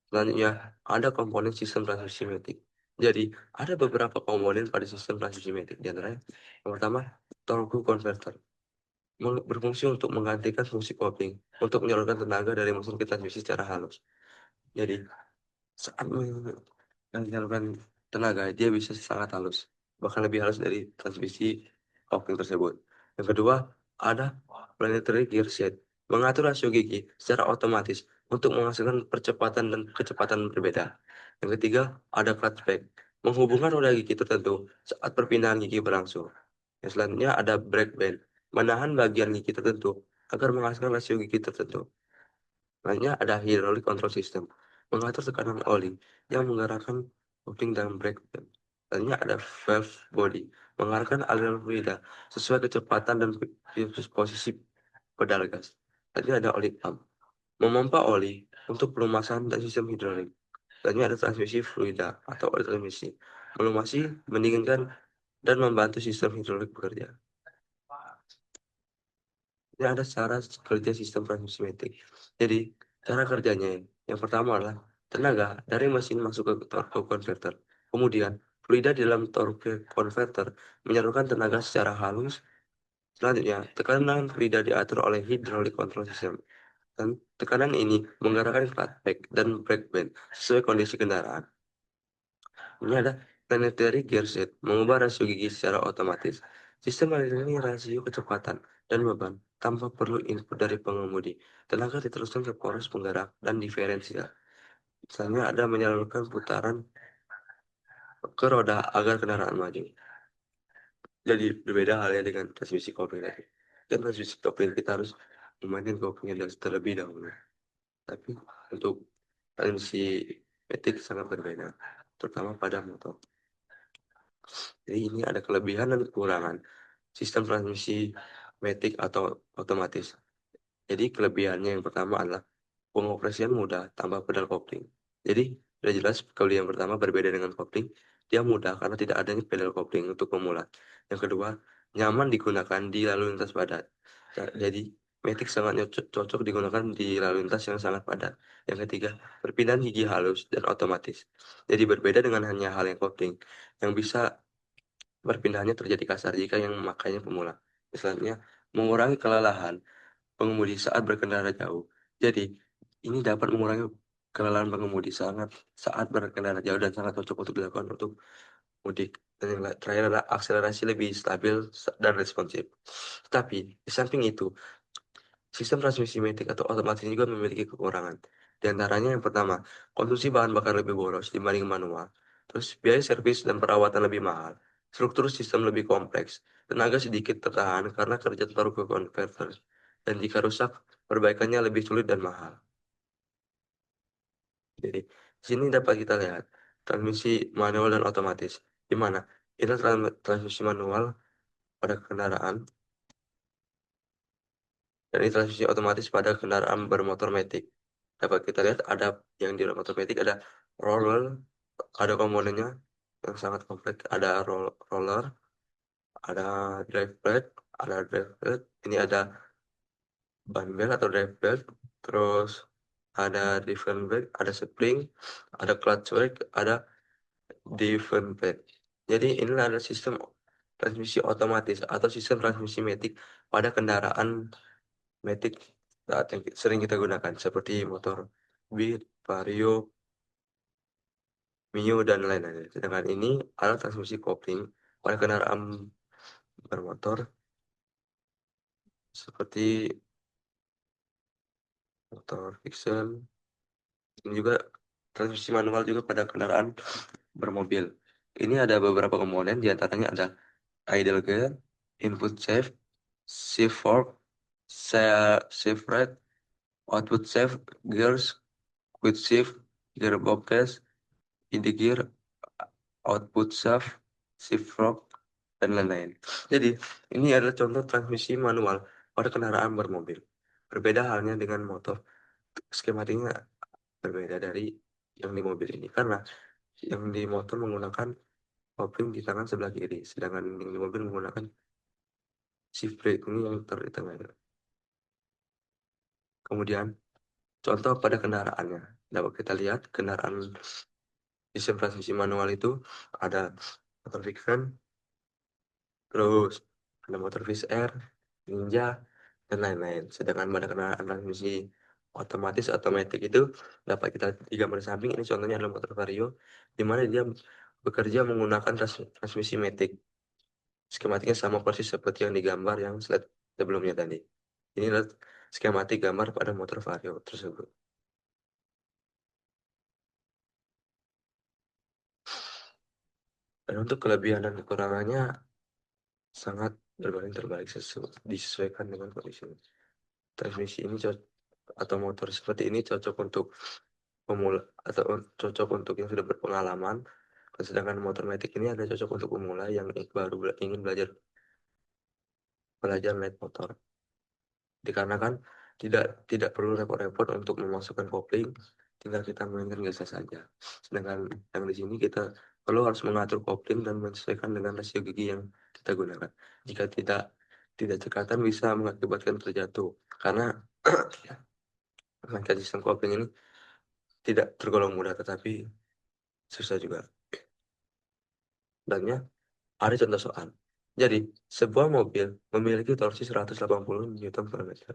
[SPEAKER 2] Selanjutnya, ada komponen sistem transmisi matic. Jadi, ada beberapa komponen pada sistem transmisi matic. Di antaranya, yang pertama, torque converter. Berfungsi untuk menggantikan fungsi kopling untuk menyalurkan tenaga dari mesin ke transmisi secara halus. Jadi, saat menyalurkan tenaga, dia bisa sangat halus, bahkan lebih halus dari transmisi kopling tersebut. Yang kedua, ada planetary gear set, mengatur rasio gigi secara otomatis untuk menghasilkan percepatan dan kecepatan berbeda. Yang ketiga, ada clutch peg, menghubungkan roda gigi tertentu saat perpindahan gigi berlangsung. Yang selanjutnya ada brake band, menahan bagian gigi tertentu agar menghasilkan rasio gigi tertentu. Selanjutnya ada hydraulic control system, mengatur tekanan oli yang menggerakkan kopling dan brake pad. Selanjutnya ada valve body, mengarahkan aliran fluida sesuai kecepatan dan posisi pedal gas. Selanjutnya ada oli pump, memompa oli untuk pelumasan dan sistem hidrolik. Selanjutnya ada transmisi fluida atau oli transmisi, melumasi, mendinginkan, dan membantu sistem hidrolik bekerja. Ini ada cara kerja sistem transmisi matic. Jadi, cara kerjanya yang pertama adalah tenaga dari mesin masuk ke torque converter. Kemudian, fluida di dalam torque converter menyalurkan tenaga secara halus. Selanjutnya, tekanan fluida diatur oleh hydraulic control system. Dan tekanan ini menggerakkan clutch peg dan brake band sesuai kondisi kendaraan. Ini ada planetary gear set, mengubah rasio gigi secara otomatis. Sistem ini rasio kecepatan dan beban tanpa perlu input dari pengemudi. Tenaga diteruskan ke poros penggerak dan diferensial. Misalnya ada menyalurkan putaran ke roda agar kendaraan maju. Jadi berbeda halnya dengan transmisi kopling tadi. Dan transmisi kopling kita harus memainkan koplingnya terlebih dahulu. Tapi untuk transmisi matic sangat berbeda, terutama pada motor. Jadi ini ada kelebihan dan kekurangan sistem transmisi matic atau otomatis. Jadi kelebihannya yang pertama adalah pengoperasian mudah tanpa pedal kopling. Jadi sudah jelas kelebihan pertama berbeda dengan kopling, dia mudah karena tidak adanya pedal kopling untuk pemula. Yang kedua, nyaman digunakan di lalu lintas padat. Jadi Matic sangat cocok digunakan di lalu lintas yang sangat padat. Yang ketiga, perpindahan gigi halus dan otomatis. Jadi berbeda dengan hanya hal yang kopling, yang bisa perpindahannya terjadi kasar jika yang memakainya pemula. Misalnya, mengurangi kelelahan pengemudi saat berkendara jauh. Jadi, ini dapat mengurangi kelelahan pengemudi sangat saat berkendara jauh dan sangat cocok untuk dilakukan untuk mudik. Dan yang terakhir adalah akselerasi lebih stabil dan responsif. Tetapi, di samping itu, sistem transmisi matic atau otomatis ini juga memiliki kekurangan. Di antaranya yang pertama, konsumsi bahan bakar lebih boros dibanding manual. Terus, biaya servis dan perawatan lebih mahal. Struktur sistem lebih kompleks. Tenaga sedikit tertahan karena kerja tertaruh ke konverter. Dan jika rusak, perbaikannya lebih sulit dan mahal. Jadi, di sini dapat kita lihat transmisi manual dan otomatis. Di mana? Ini transmisi manual pada kendaraan dan ini transmisi otomatis pada kendaraan bermotor matic. Dapat kita lihat ada yang di motor matic ada roller, ada komponennya yang sangat kompleks, ada roller, ada drive plate, ini ada ban belt atau drive belt, terus ada different brake, ada spring, ada clutch brake, ada different brake. Jadi inilah ada sistem transmisi otomatis atau sistem transmisi matic pada kendaraan matic saat yang sering kita gunakan seperti motor Beat, Vario, Mio dan lain-lain. Sedangkan ini adalah transmisi kopling pada kendaraan bermotor seperti motor fiction. Ini juga transmisi manual juga pada kendaraan bermobil. Ini ada beberapa komponen, diantaranya ada idle gear, input shaft, shift fork, shift right, output shaft, gears, quick shift, gearbox case, in gear, output shaft, shift fork, dan lain-lain. Jadi, ini adalah contoh transmisi manual pada kendaraan bermobil. Berbeda halnya dengan motor. Skematiknya berbeda dari yang di mobil ini. Karena yang di motor menggunakan kopling di tangan sebelah kiri, sedangkan yang di mobil menggunakan shift brake ini yang di tengah. Kemudian, contoh pada kendaraannya. Dapat kita lihat kendaraan sistem transmisi manual itu ada motor Vixen, terus ada motor Fish Air, Ninja, dan lain-lain. Sedangkan pada kendaraan transmisi otomatis otomatis itu dapat kita lihat di gambar samping. Ini contohnya adalah motor Vario, di mana dia bekerja menggunakan transmisi matic. Skematiknya sama persis seperti yang digambar yang slide sebelumnya tadi. Ini adalah skematik gambar pada motor Vario tersebut. Dan untuk kelebihan dan kekurangannya sangat berbanding terbalik disesuaikan dengan kondisi. Transmisi ini atau motor seperti ini cocok untuk pemula atau cocok untuk yang sudah berpengalaman. Sedangkan motor metik ini ada cocok untuk pemula yang baru ingin belajar belajar naik motor. Dikarenakan tidak tidak perlu repot-repot untuk memasukkan kopling, tinggal kita mainkan gas saja. Sedangkan yang di sini kita perlu harus mengatur kopling dan menyesuaikan dengan rasio gigi yang kita gunakan. Jika tidak cekatan bisa mengakibatkan terjatuh karena memainkan sistem kopling ini tidak tergolong mudah tetapi susah juga. Dannya ada contoh soal. Jadi, sebuah mobil memiliki torsi 180 Newton per meter.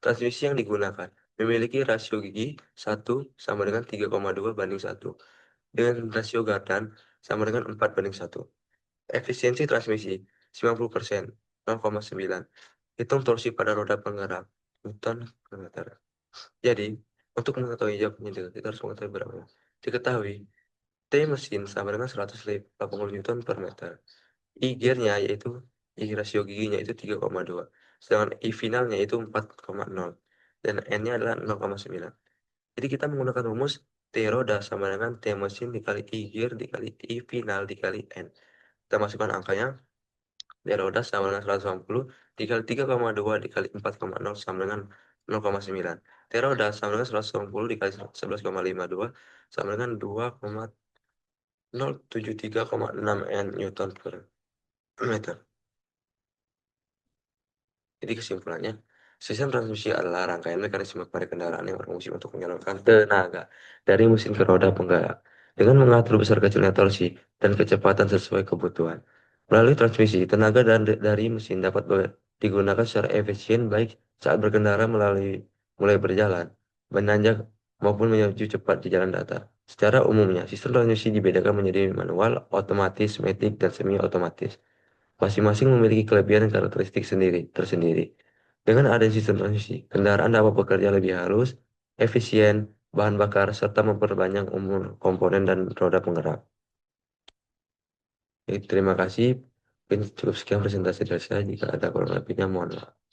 [SPEAKER 2] Transmisi yang digunakan memiliki rasio gigi 1 sama dengan 3,2 banding 1. Dengan rasio gardan sama dengan 4 banding 1. Efisiensi transmisi 90%, 0,9. Hitung torsi pada roda penggerak, Newton per meter. Jadi, untuk mengetahui jawabannya kita harus mengetahui berapa. Diketahui, T mesin sama dengan 180 Newton per meter. I gearnya yaitu I rasio giginya itu 3,2. Sedangkan I finalnya itu 4,0. Dan N-nya adalah 0,9. Jadi kita menggunakan rumus T roda sama dengan T mesin dikali I gear dikali I final dikali N. Kita masukkan angkanya. T roda sama dengan 180 dikali 3,2 dikali 4,0 sama dengan 0,9. T roda sama dengan 180 dikali 11,52 sama dengan 2,073,6 N Newton per meter. Jadi kesimpulannya, sistem transmisi adalah rangkaian mekanisme pada kendaraan yang berfungsi untuk menyalurkan tenaga dari mesin ke roda penggerak dengan mengatur besar kecilnya torsi dan kecepatan sesuai kebutuhan. Melalui transmisi, tenaga dari mesin dapat digunakan secara efisien baik saat berkendara mulai berjalan, menanjak maupun menuju cepat di jalan datar. Secara umumnya, sistem transmisi dibedakan menjadi manual, otomatis, matic, dan semi-otomatis. Masing-masing memiliki kelebihan dan karakteristik tersendiri. Dengan adanya sistem transmisi, kendaraan dapat bekerja lebih halus, efisien, bahan bakar, serta memperbanyak umur komponen dan roda penggerak. Jadi, terima kasih. Mungkin cukup sekian presentasi dari saya. Jika ada kurang lebihnya, mohon maaf.